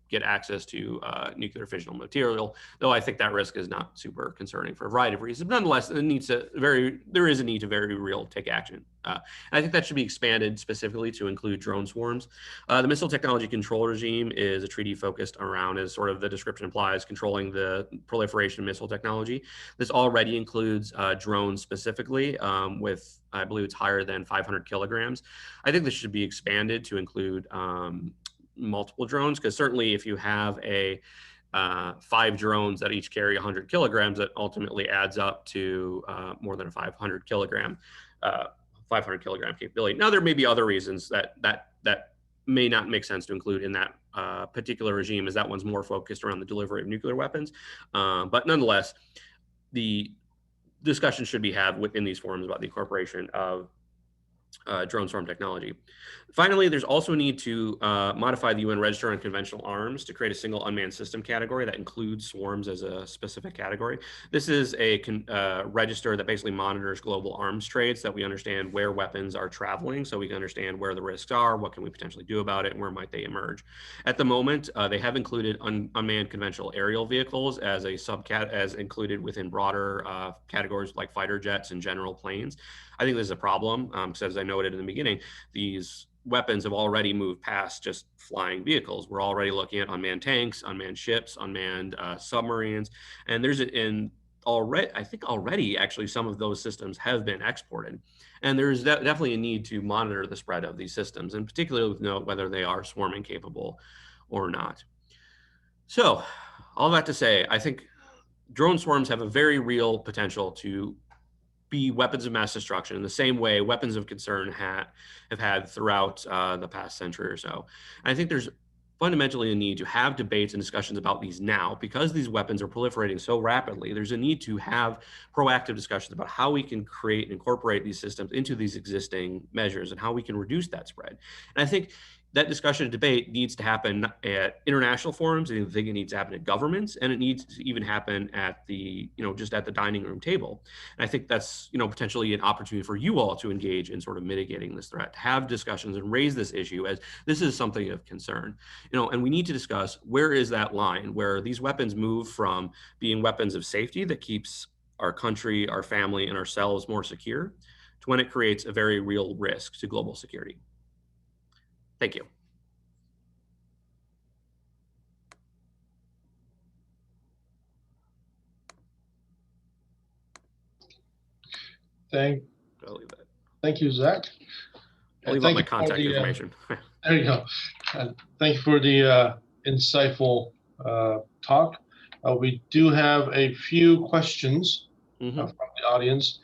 Speaker 2: get access to nuclear fissionable material, though I think that risk is not super concerning for a variety of reasons. But nonetheless, there is a need to very real take action. I think that should be expanded specifically to include drone swarms. The Missile Technology Control Regime is a treaty focused around, as sort of the description implies, controlling the proliferation of missile technology. This already includes drones specifically with, I believe it's higher than 500 kilograms. I think this should be expanded to include multiple drones, because certainly if you have 5 drones that each carry 100 kilograms, that ultimately adds up to more than a 500 kilogram capability. Now, there may be other reasons that may not make sense to include in that particular regime, as that one's more focused around the delivery of nuclear weapons. But nonetheless, the discussion should be had within these forums about the incorporation of drone swarm technology. Finally, there's also a need to modify the UN Register on Conventional Arms to create a single unmanned system category that includes swarms as a specific category. This is a register that basically monitors global arms trade so that we understand where weapons are traveling, so we can understand where the risks are, what can we potentially do about it, and where might they emerge. At the moment, they have included unmanned conventional aerial vehicles as a as included within broader categories like fighter jets and general planes. I think this is a problem, because as I noted in the beginning, these weapons have already moved past just flying vehicles. We're already looking at unmanned tanks, unmanned ships, unmanned submarines, and I think already actually some of those systems have been exported. And there's definitely a need to monitor the spread of these systems, and particularly with note whether they are swarming capable or not. So all that to say, I think drone swarms have a very real potential to be weapons of mass destruction in the same way weapons of concern have had throughout the past century or so. And I think there's fundamentally a need to have debates and discussions about these now, because these weapons are proliferating so rapidly. There's a need to have proactive discussions about how we can create and incorporate these systems into these existing measures and how we can reduce that spread. And I think that discussion and debate needs to happen at international forums. I think it needs to happen at governments, and it needs to even happen at the, just at the dining room table. And I think that's, potentially an opportunity for you all to engage in sort of mitigating this threat, to have discussions and raise this issue as this is something of concern. And we need to discuss where is that line where these weapons move from being weapons of safety that keeps our country, our family, and ourselves more secure, to when it creates a very real risk to global security. Thank you.
Speaker 1: Thank you, Zach.
Speaker 2: I'll leave out my contact information.
Speaker 1: There you go. Thank you for the insightful talk. We do have a few questions from the audience.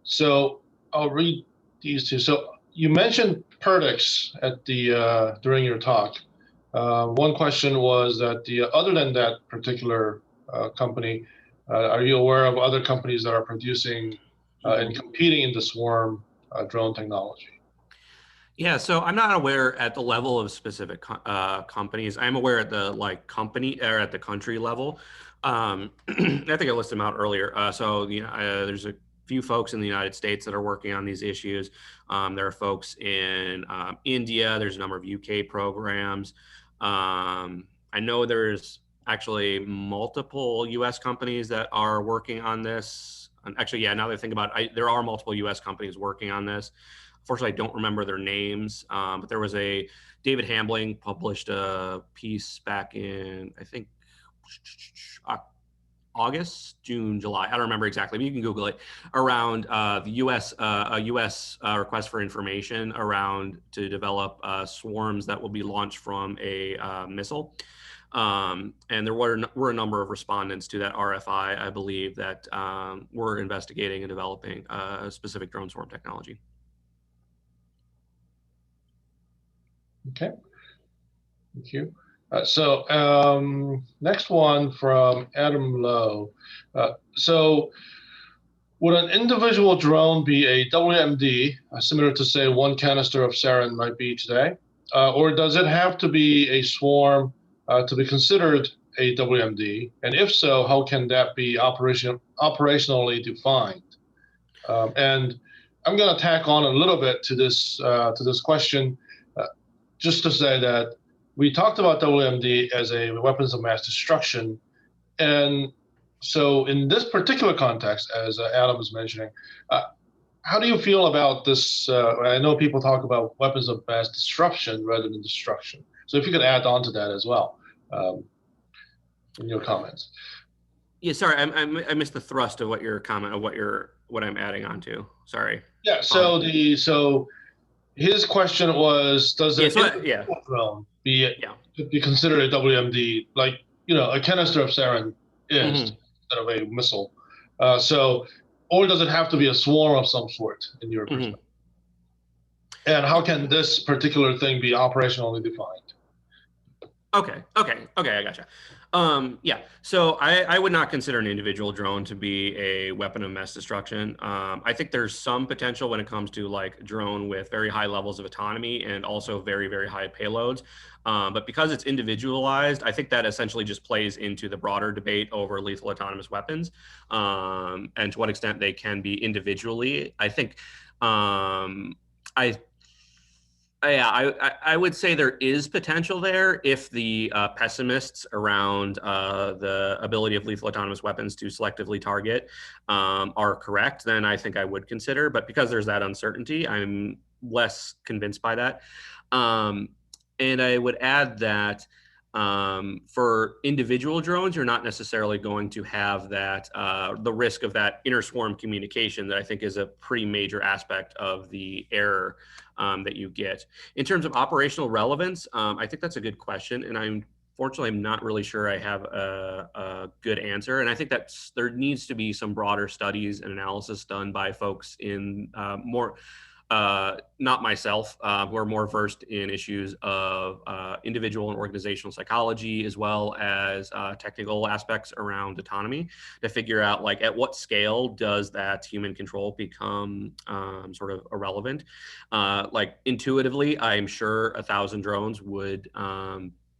Speaker 1: So I'll read these two. So you mentioned Perdix at the during your talk. One question was that other than that particular company, are you aware of other companies that are producing and competing in the swarm drone technology?
Speaker 2: Yeah, so I'm not aware at the level of specific companies. I'm aware at the company or at the country level. I think I listed them out earlier. There's a few folks in the United States that are working on these issues. There are folks in India. There's a number of UK programs. I know there's actually multiple US companies that are working on this. And actually, yeah, now that I think about it, there are multiple US companies working on this. Unfortunately, I don't remember their names, but there was David Hambling published a piece back in, I think, August, June, July. I don't remember exactly, but you can Google it, around the U.S. Request for information around to develop swarms that will be launched from a missile. And there were a number of respondents to that RFI, I believe, that were investigating and developing specific drone swarm technology.
Speaker 1: Okay, thank you. Next one from Adam Lowe. So would an individual drone be a WMD, similar to say one canister of sarin might be today? Or does it have to be a swarm to be considered a WMD? And if so, how can that be operationally defined? And I'm going to tack on a little bit to this question, just to say that we talked about WMD as a weapons of mass destruction, and so in this particular context, as Adam was mentioning, how do you feel about this? I know people talk about weapons of mass disruption rather than destruction. So if you could add on to that as well in your comments.
Speaker 2: Yeah, sorry, I missed the thrust of what your comment of what I'm adding on to. Sorry.
Speaker 1: Yeah. So his question was, does an individual drone be considered a WMD, like a canister of sarin is instead of a missile? Or does it have to be a swarm of some sort in your perspective? And how can this particular thing be operationally defined?
Speaker 2: Okay, I gotcha. Yeah, so I would not consider an individual drone to be a weapon of mass destruction. I think there's some potential when it comes to like drone with very high levels of autonomy and also very, very high payloads. But because it's individualized, I think that essentially just plays into the broader debate over lethal autonomous weapons and to what extent they can be individually. I think I would say there is potential there if the pessimists around the ability of lethal autonomous weapons to selectively target are correct, then I think I would consider. But because there's that uncertainty, I'm less convinced by that. And I would add that for individual drones, you're not necessarily going to have that the risk of that inter-swarm communication that I think is a pretty major aspect of the error that you get. In terms of operational relevance, I think that's a good question, and I'm not really sure I have a good answer. And I think that there needs to be some broader studies and analysis done by folks in more not myself, who are more versed in issues of individual and organizational psychology, as well as technical aspects around autonomy, to figure out like at what scale does that human control become sort of irrelevant. Like intuitively, I'm sure 1,000 drones would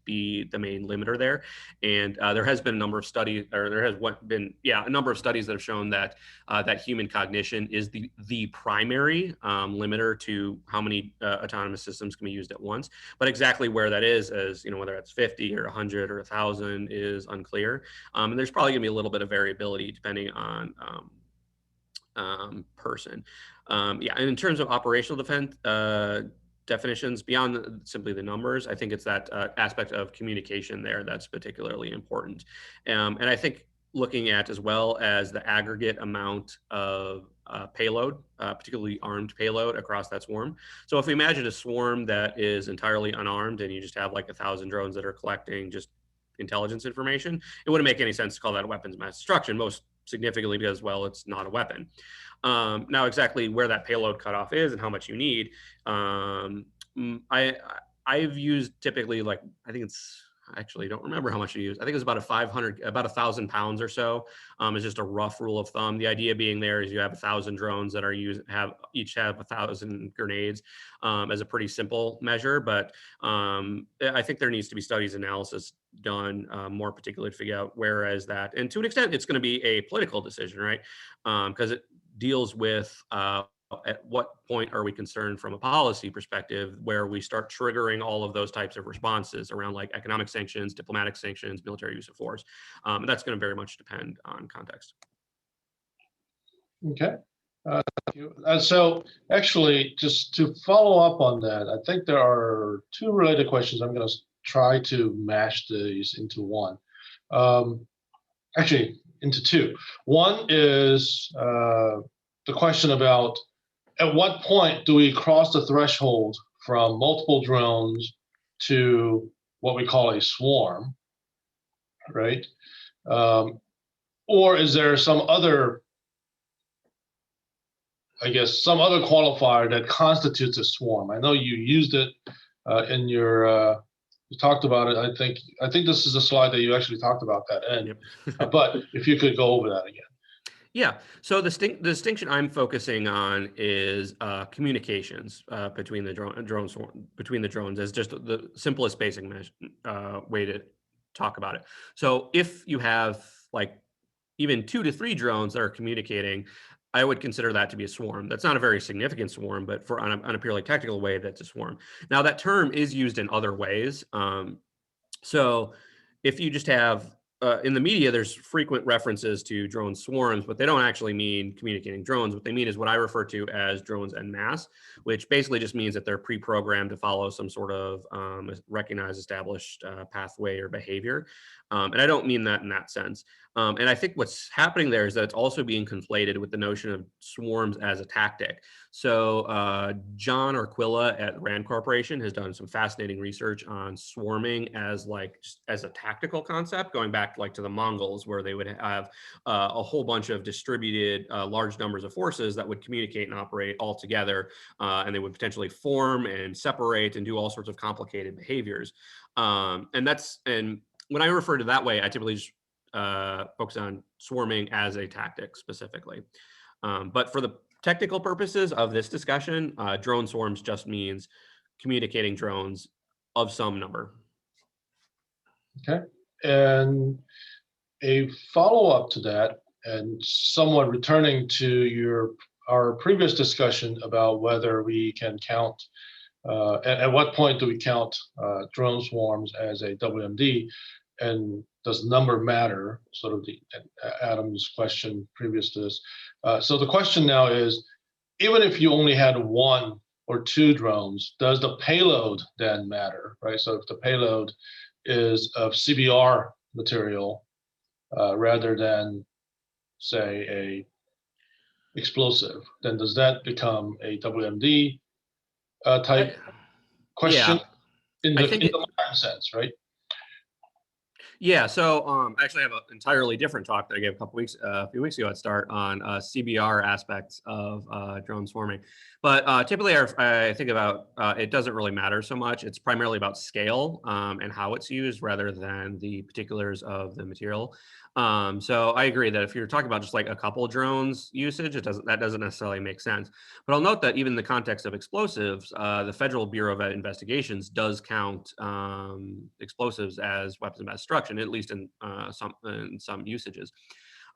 Speaker 2: be the main limiter there. And there has been a number of studies, or there has been, a number of studies that have shown that that human cognition is the primary limiter to how many autonomous systems can be used at once. But exactly where that is, as whether it's 50 or 100 or 1,000, is unclear. And there's probably going to be a little bit of variability depending on person. And in terms of operational defense definitions beyond simply the numbers, I think it's that aspect of communication there that's particularly important. And I think looking at as well as the aggregate amount of payload, particularly armed payload across that swarm. So if we imagine a swarm that is entirely unarmed and you just have like 1,000 drones that are collecting just intelligence information, it wouldn't make any sense to call that a weapons of mass destruction, most significantly because, well, it's not a weapon. Now, exactly where that payload cutoff is and how much you need, I've used typically, like, I think it's I actually don't remember how much you used. I think it was about about 1,000 pounds or so. Is just a rough rule of thumb. The idea being there is you have 1,000 drones that are each have 1,000 grenades, as a pretty simple measure. But I think there needs to be studies analysis done, more particularly to figure out where is that. And to an extent, it's going to be a political decision, right? Because it deals with at what point are we concerned from a policy perspective where we start triggering all of those types of responses around like economic sanctions, diplomatic sanctions, military use of force. And that's going to very much depend on context.
Speaker 1: Okay. Thank you. So actually, just to follow up on that, I think there are two related questions. I'm going to try to mash these into one. Actually, into two. One is the question about at what point do we cross the threshold from multiple drones to what we call a swarm, right? Or is there some other, I guess, some other qualifier that constitutes a swarm? I know you used it in your, you talked about it. I think this is a slide that you actually talked about that end.
Speaker 2: Yep.
Speaker 1: But if you could go over that again.
Speaker 2: Yeah. So the distinction I'm focusing on is communications between the drones as just the simplest basic way to talk about it. So if you have like even 2 to 3 drones that are communicating, I would consider that to be a swarm. That's not a very significant swarm, but on a purely technical way, that's a swarm. Now that term is used in other ways. So if you just have in the media, there's frequent references to drone swarms, but they don't actually mean communicating drones. What they mean is what I refer to as drones en masse, which basically just means that they're pre-programmed to follow some sort of recognized, established pathway or behavior. And I don't mean that in that sense. And I think what's happening there is that it's also being conflated with the notion of swarms as a tactic. So John Arquilla at Rand Corporation has done some fascinating research on swarming as as a tactical concept, going back like to the Mongols, where they would have a whole bunch of distributed large numbers of forces that would communicate and operate all together, and they would potentially form and separate and do all sorts of complicated behaviors. And when I refer to that way, I typically just focus on swarming as a tactic specifically. But for the technical purposes of this discussion, drone swarms just means communicating drones of some number.
Speaker 1: Okay. And a follow-up to that, and somewhat returning to our previous discussion about whether we can count, at what point do we count drone swarms as a WMD, and does number matter? Sort of the Adam's question previous to this. So the question now is, even if you only had 1 or 2 drones, does the payload then matter, right? So if the payload is of CBR material rather than, say, a explosive, then does that become a WMD type question in
Speaker 2: I
Speaker 1: the
Speaker 2: think
Speaker 1: modern sense, right?
Speaker 2: Yeah, so I actually have an entirely different talk that I gave a few weeks ago at Start on CBR aspects of drone swarming. But typically, I think about it doesn't really matter so much. It's primarily about scale and how it's used rather than the particulars of the material. So I agree that if you're talking about just like a couple drones usage, that doesn't necessarily make sense. But I'll note that even in the context of explosives, the Federal Bureau of Investigations does count explosives as weapons of mass destruction, at least in some usages.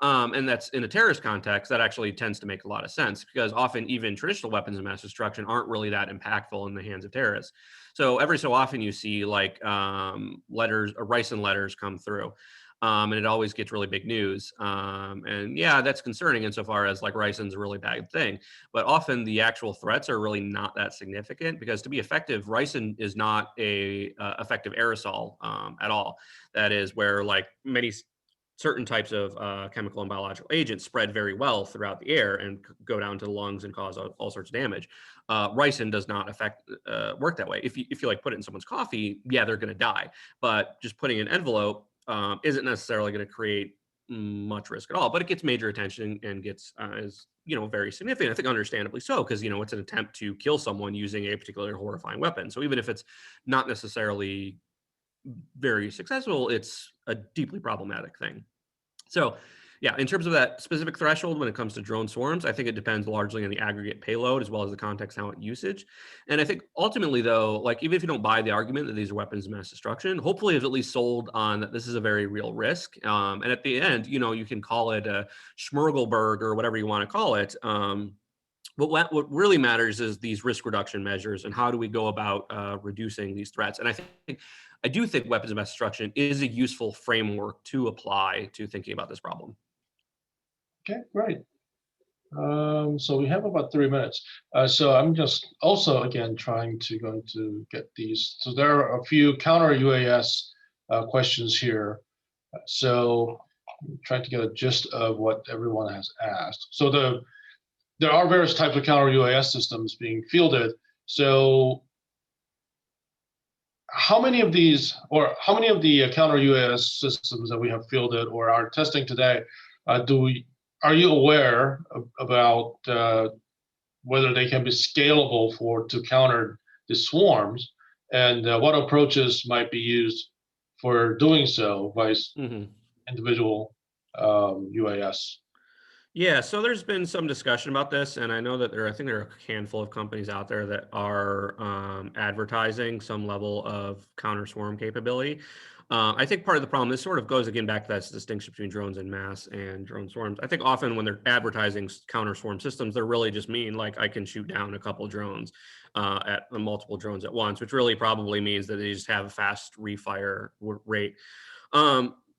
Speaker 2: And that's in a terrorist context, that actually tends to make a lot of sense because often even traditional weapons of mass destruction aren't really that impactful in the hands of terrorists. So every so often you see like letters or ricin letters come through. And it always gets really big news. And yeah, that's concerning insofar as like ricin's a really bad thing. But often the actual threats are really not that significant because to be effective, ricin is not a effective aerosol at all. That is where like many certain types of chemical and biological agents spread very well throughout the air and go down to the lungs and cause all sorts of damage. Ricin does not work that way. If you like put it in someone's coffee, yeah, they're going to die. But just putting an envelope isn't necessarily going to create much risk at all. But it gets major attention and gets is very significant. I think understandably so because it's an attempt to kill someone using a particularly horrifying weapon. So even if it's not necessarily very successful, it's a deeply problematic thing. So, yeah, in terms of that specific threshold when it comes to drone swarms, I think it depends largely on the aggregate payload as well as the context how it usage. And I think ultimately, though, like even if you don't buy the argument that these are weapons of mass destruction, hopefully it's at least sold on that this is a very real risk. And at the end, you can call it a Schmirgelberg or whatever you want to call it. But what really matters is these risk reduction measures and how do we go about reducing these threats. And I do think weapons of mass destruction is a useful framework to apply to thinking about this problem.
Speaker 1: Okay, great. So we have about 3 minutes. So I'm just also again trying to get these. So there are a few counter UAS questions here. So I'm trying to get a gist of what everyone has asked. So there are various types of counter UAS systems being fielded. So how many of these, or how many of the counter UAS systems that we have fielded or are testing today, are you aware about whether they can be scalable to counter the swarms, and what approaches might be used for doing so by individual UAS?
Speaker 2: Yeah, so there's been some discussion about this, and I know that I think there are a handful of companies out there that are advertising some level of counter swarm capability. I think part of the problem, this sort of goes again back to that distinction between drones en masse and drone swarms. I think often when they're advertising counter swarm systems, they're really just mean like I can shoot down a couple drones at multiple drones at once, which really probably means that they just have a fast refire rate.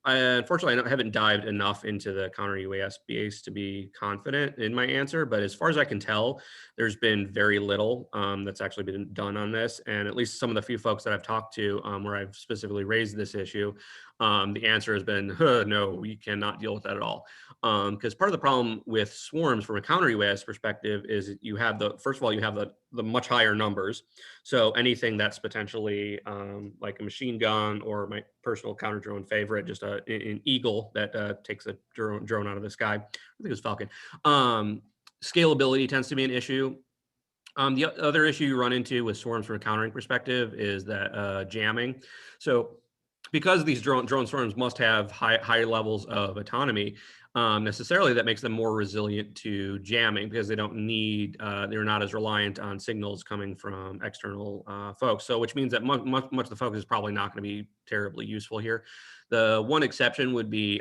Speaker 2: Unfortunately, I haven't dived enough into the counter UAS space to be confident in my answer, but as far as I can tell, there's been very little that's actually been done on this. And at least some of the few folks that I've talked to where I've specifically raised this issue, the answer has been, no, we cannot deal with that at all. Because part of the problem with swarms from a counter UAS perspective is you have first of all, you have the much higher numbers. So anything that's potentially like a machine gun or my personal counter drone favorite, just an eagle that takes a drone out of the sky. I think it was Falcon. Scalability tends to be an issue. The other issue you run into with swarms from a countering perspective is that jamming. So because these drone swarms must have higher levels of autonomy, necessarily that makes them more resilient to jamming because they don't need, they're not as reliant on signals coming from external folks. So which means that much of the focus is probably not going to be terribly useful here. The one exception would be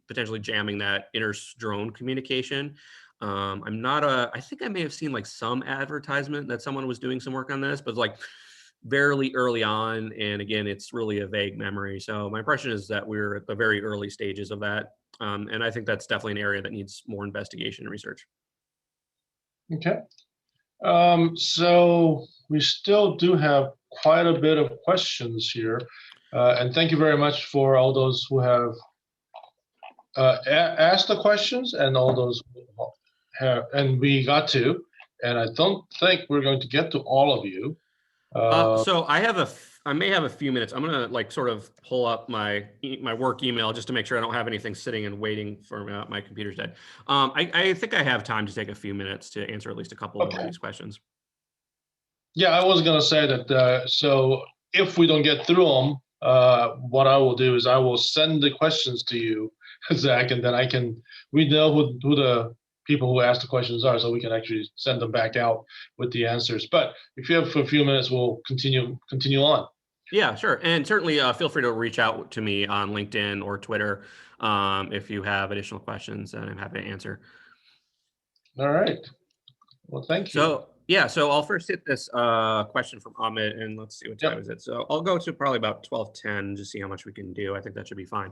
Speaker 2: potentially jamming that inter-drone communication. I think I may have seen like some advertisement that someone was doing some work on this, but like very early on. And again, it's really a vague memory. So my impression is that we're at the very early stages of that. And I think that's definitely an area that needs more investigation and research.
Speaker 1: Okay. So we still do have quite a bit of questions here. And thank you very much for all those who have asked the questions and all those who have, and we got to, and I don't think we're going to get to all of you.
Speaker 2: So I may have a few minutes. I'm gonna like sort of pull up my work email just to make sure I don't have anything sitting and waiting for my computer's dead. I think I have time to take a few minutes to answer at least a couple of these questions.
Speaker 1: Yeah, I was gonna say that. So if we don't get through them, what I will do is I will send the questions to you, Zach, and then we know who the people who asked the questions are, so we can actually send them back out with the answers. But if you have a few minutes, we'll continue on.
Speaker 2: Yeah, sure. And certainly feel free to reach out to me on LinkedIn or Twitter if you have additional questions, and I'm happy to answer.
Speaker 1: All right. Well, thank you.
Speaker 2: So, yeah, so I'll first hit this question from Ahmed, and let's see what time is it. So I'll go to probably about 12:10 to see how much we can do. I think that should be fine.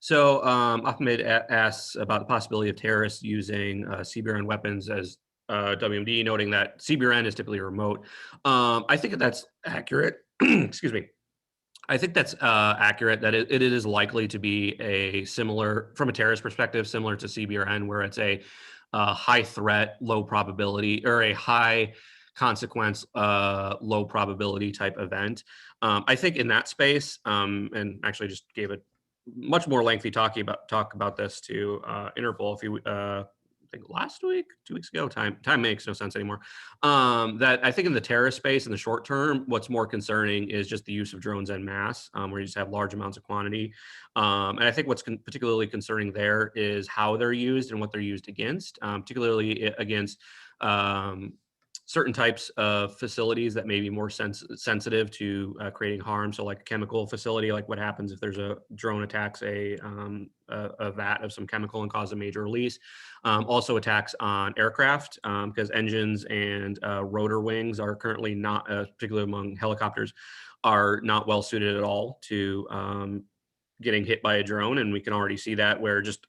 Speaker 2: So Ahmed asks about the possibility of terrorists using CBRN weapons as WMD, noting that CBRN is typically remote. I think that's accurate. Excuse me. I think that's accurate, that it is likely to be a similar, from a terrorist perspective, similar to CBRN, where it's a high threat, low probability, or a high consequence, low probability type event. I think in that space, and actually just gave a much more lengthy talk about this to Interpol think last week, 2 weeks ago. Time makes no sense anymore. That I think in the terrorist space in the short term, what's more concerning is just the use of drones en masse, where you just have large amounts of quantity. And I think what's particularly concerning there is how they're used and what they're used against, particularly against um, certain types of facilities that may be more sensitive to creating harm. So like a chemical facility, like what happens if there's a drone attacks a vat of some chemical and cause a major release. Also attacks on aircraft, because engines and rotor wings are currently not, particularly among helicopters, are not well suited at all to getting hit by a drone. And we can already see that where just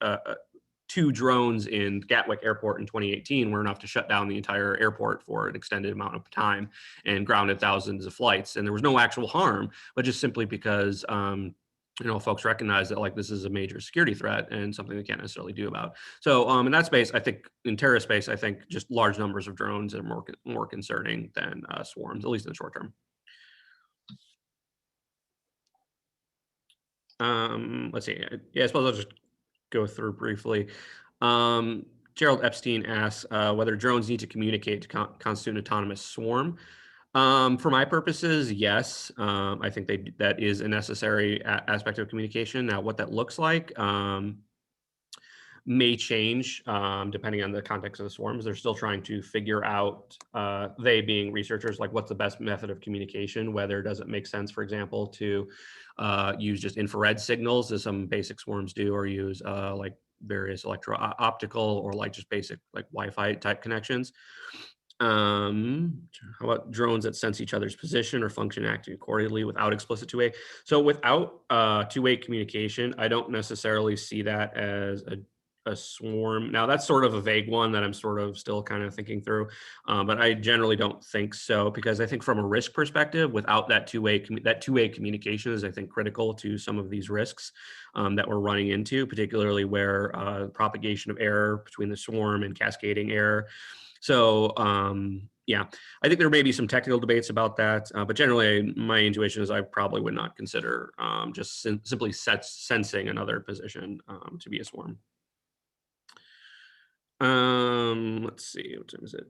Speaker 2: 2 drones in Gatwick Airport in 2018 were enough to shut down the entire airport for an extended amount of time and grounded thousands of flights. And there was no actual harm, but just simply because folks recognize that like this is a major security threat and something they can't necessarily do about. So in that space, I think in terrorist space, I think just large numbers of drones are more concerning than swarms, at least in the short term. Let's see. Yeah, I suppose I'll just go through briefly. Gerald Epstein asks whether drones need to communicate to constitute an autonomous swarm. For my purposes, yes. I think that is a necessary aspect of communication. Now, what that looks like may change depending on the context of the swarms. They're still trying to figure out, they being researchers, like what's the best method of communication, whether does it make sense, for example, to use just infrared signals as some basic swarms do, or use like various electro-optical or like just basic like Wi-Fi type connections. How about drones that sense each other's position or function acting accordingly without explicit two-way? So without two-way communication, I don't necessarily see that as a swarm. Now that's sort of a vague one that I'm sort of still kind of thinking through, but I generally don't think so, because I think from a risk perspective, without that two-way communication is, I think, critical to some of these risks that we're running into, particularly where propagation of error between the swarm and cascading error. So yeah, I think there may be some technical debates about that, but generally my intuition is I probably would not consider just simply sensing another position to be a swarm. Let's see, what time is it?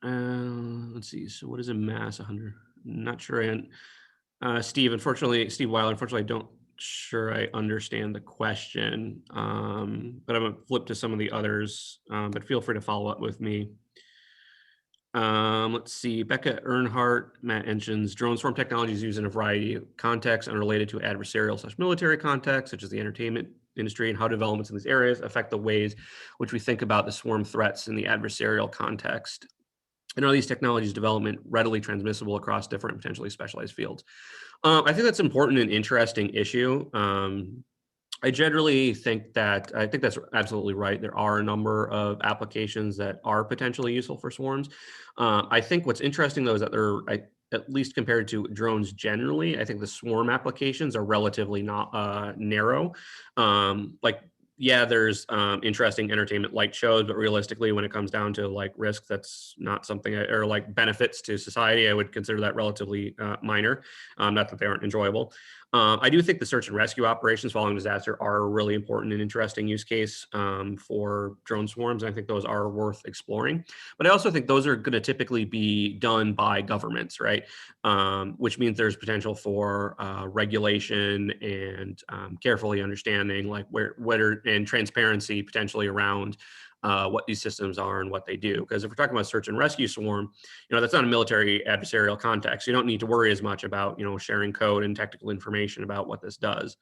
Speaker 2: Let's see, so what is a mass 100? Not sure. And Steve Weiler, unfortunately, I don't sure I understand the question, but I'm gonna flip to some of the others, but feel free to follow up with me. Let's see, Becca Earnhardt, Matt Enshins, drone swarm technology is used in a variety of contexts unrelated to adversarial/military contexts, such as the entertainment industry, and how developments in these areas affect the ways which we think about the swarm threats in the adversarial context. And are these technologies development readily transmissible across different potentially specialized fields? I think that's an important and interesting issue. I generally think that's absolutely right. There are a number of applications that are potentially useful for swarms. I think what's interesting though is that at least compared to drones generally, I think the swarm applications are relatively not narrow. Like, yeah, there's interesting entertainment light shows, but realistically, when it comes down to like risk, that's not something, or like benefits to society, I would consider that relatively minor. Not that they aren't enjoyable. I do think the search and rescue operations following disaster are a really important and interesting use case for drone swarms. And I think those are worth exploring. But I also think those are going to typically be done by governments, right? Which means there's potential for regulation and carefully understanding like and transparency potentially around what these systems are and what they do. Because if we're talking about search and rescue swarm, that's not a military adversarial context. You don't need to worry as much about, sharing code and technical information about what this does.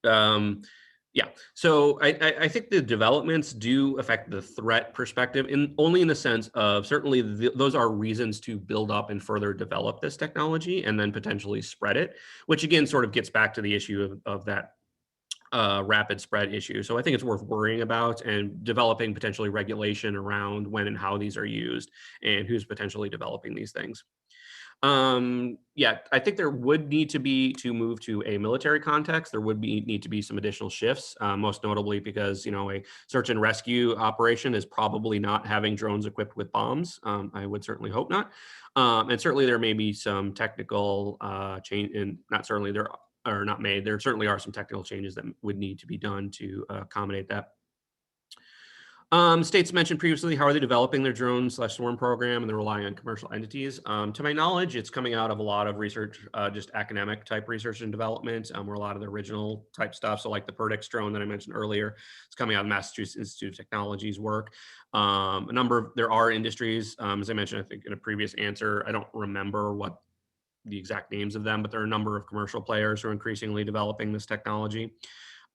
Speaker 2: Yeah, so I think the developments do affect the threat perspective only in the sense of certainly those are reasons to build up and further develop this technology and then potentially spread it, which again sort of gets back to the issue of that rapid spread issue. So I think it's worth worrying about and developing potentially regulation around when and how these are used and who's potentially developing these things. Yeah, I think there would need to move to a military context. There would need to be some additional shifts, most notably because, a search and rescue operation is probably not having drones equipped with bombs. I would certainly hope not. And certainly there may be some technical change, and not certainly there are not made. There certainly are some technical changes that would need to be done to accommodate that. States mentioned previously, how are they developing their drone/swarm program, and they're relying on commercial entities. To my knowledge, it's coming out of a lot of research, just academic type research and development, where a lot of the original type stuff. So like the Perdix drone that I mentioned earlier, it's coming out of Massachusetts Institute of Technology's work. There are industries, as I mentioned, I think in a previous answer, I don't remember what the exact names of them, but there are a number of commercial players who are increasingly developing this technology.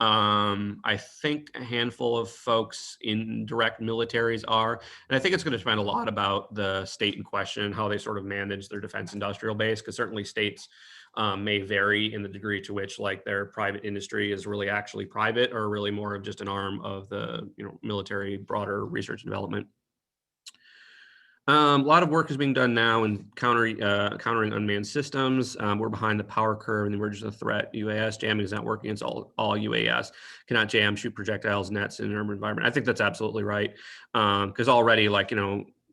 Speaker 2: I think a handful of folks in direct militaries are, and I think it's going to depend a lot about the state in question, how they sort of manage their defense industrial base, because certainly states may vary in the degree to which like their private industry is really actually private or really more of just an arm of the military broader research and development. A lot of work is being done now in countering unmanned systems. We're behind the power curve in the emergence of threat. UAS jamming is not working. It's all UAS. Cannot jam, shoot projectiles, nets in an urban environment. I think that's absolutely right. Because already, like,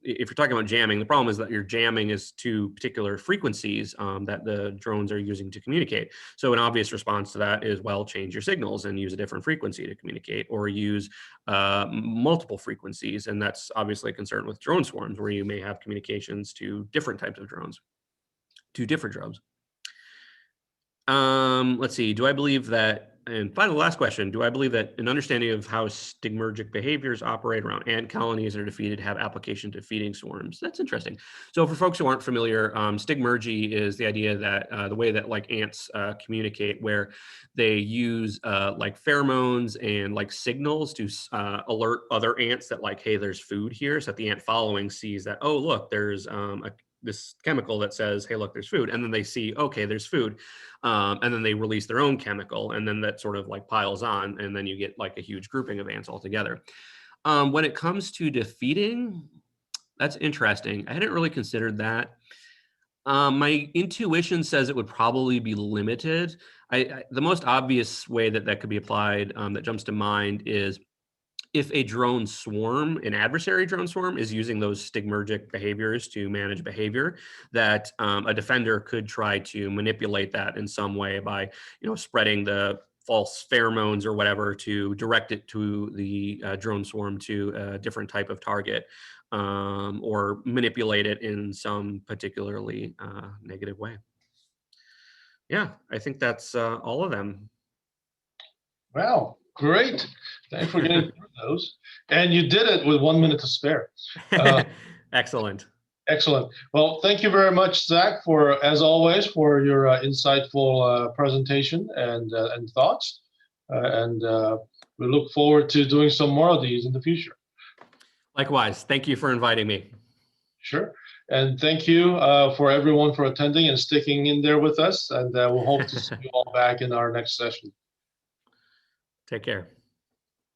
Speaker 2: if you're talking about jamming, the problem is that your jamming is to particular frequencies that the drones are using to communicate. So an obvious response to that is, well, change your signals and use a different frequency to communicate, or use multiple frequencies. And that's obviously a concern with drone swarms, where you may have communications to different types of drones, to different drones. Let's see. Do I believe that, and final last question, do I believe that an understanding of how stigmergic behaviors operate around ant colonies that are defeated have application to feeding swarms? That's interesting. So for folks who aren't familiar, stigmergy is the idea that the way that like ants communicate, where they use like pheromones and like signals to alert other ants that like, hey, there's food here. So that the ant following sees that, oh, look, there's this chemical that says, hey, look, there's food. And then they see, okay, there's food. And then they release their own chemical, and then that sort of like piles on, and then you get like a huge grouping of ants altogether. When it comes to defeating, that's interesting. I hadn't really considered that. My intuition says it would probably be limited. The most obvious way that that could be applied, that jumps to mind, is if a drone swarm, an adversary drone swarm, is using those stigmergic behaviors to manage behavior, that a defender could try to manipulate that in some way by, spreading the false pheromones or whatever to direct it to the drone swarm to a different type of target, or manipulate it in some particularly negative way. Yeah, I think that's all of them.
Speaker 1: Wow, great. Thanks for getting through those. And you did it with 1 minute to spare.
Speaker 2: Excellent.
Speaker 1: Excellent. Well, thank you very much, Zach, for, as always, for your insightful presentation and thoughts. We look forward to doing some more of these in the future.
Speaker 2: Likewise. Thank you for inviting me.
Speaker 1: Sure. And thank you for everyone for attending and sticking in there with us. And we'll hope to see you all back in our next session.
Speaker 2: Take care.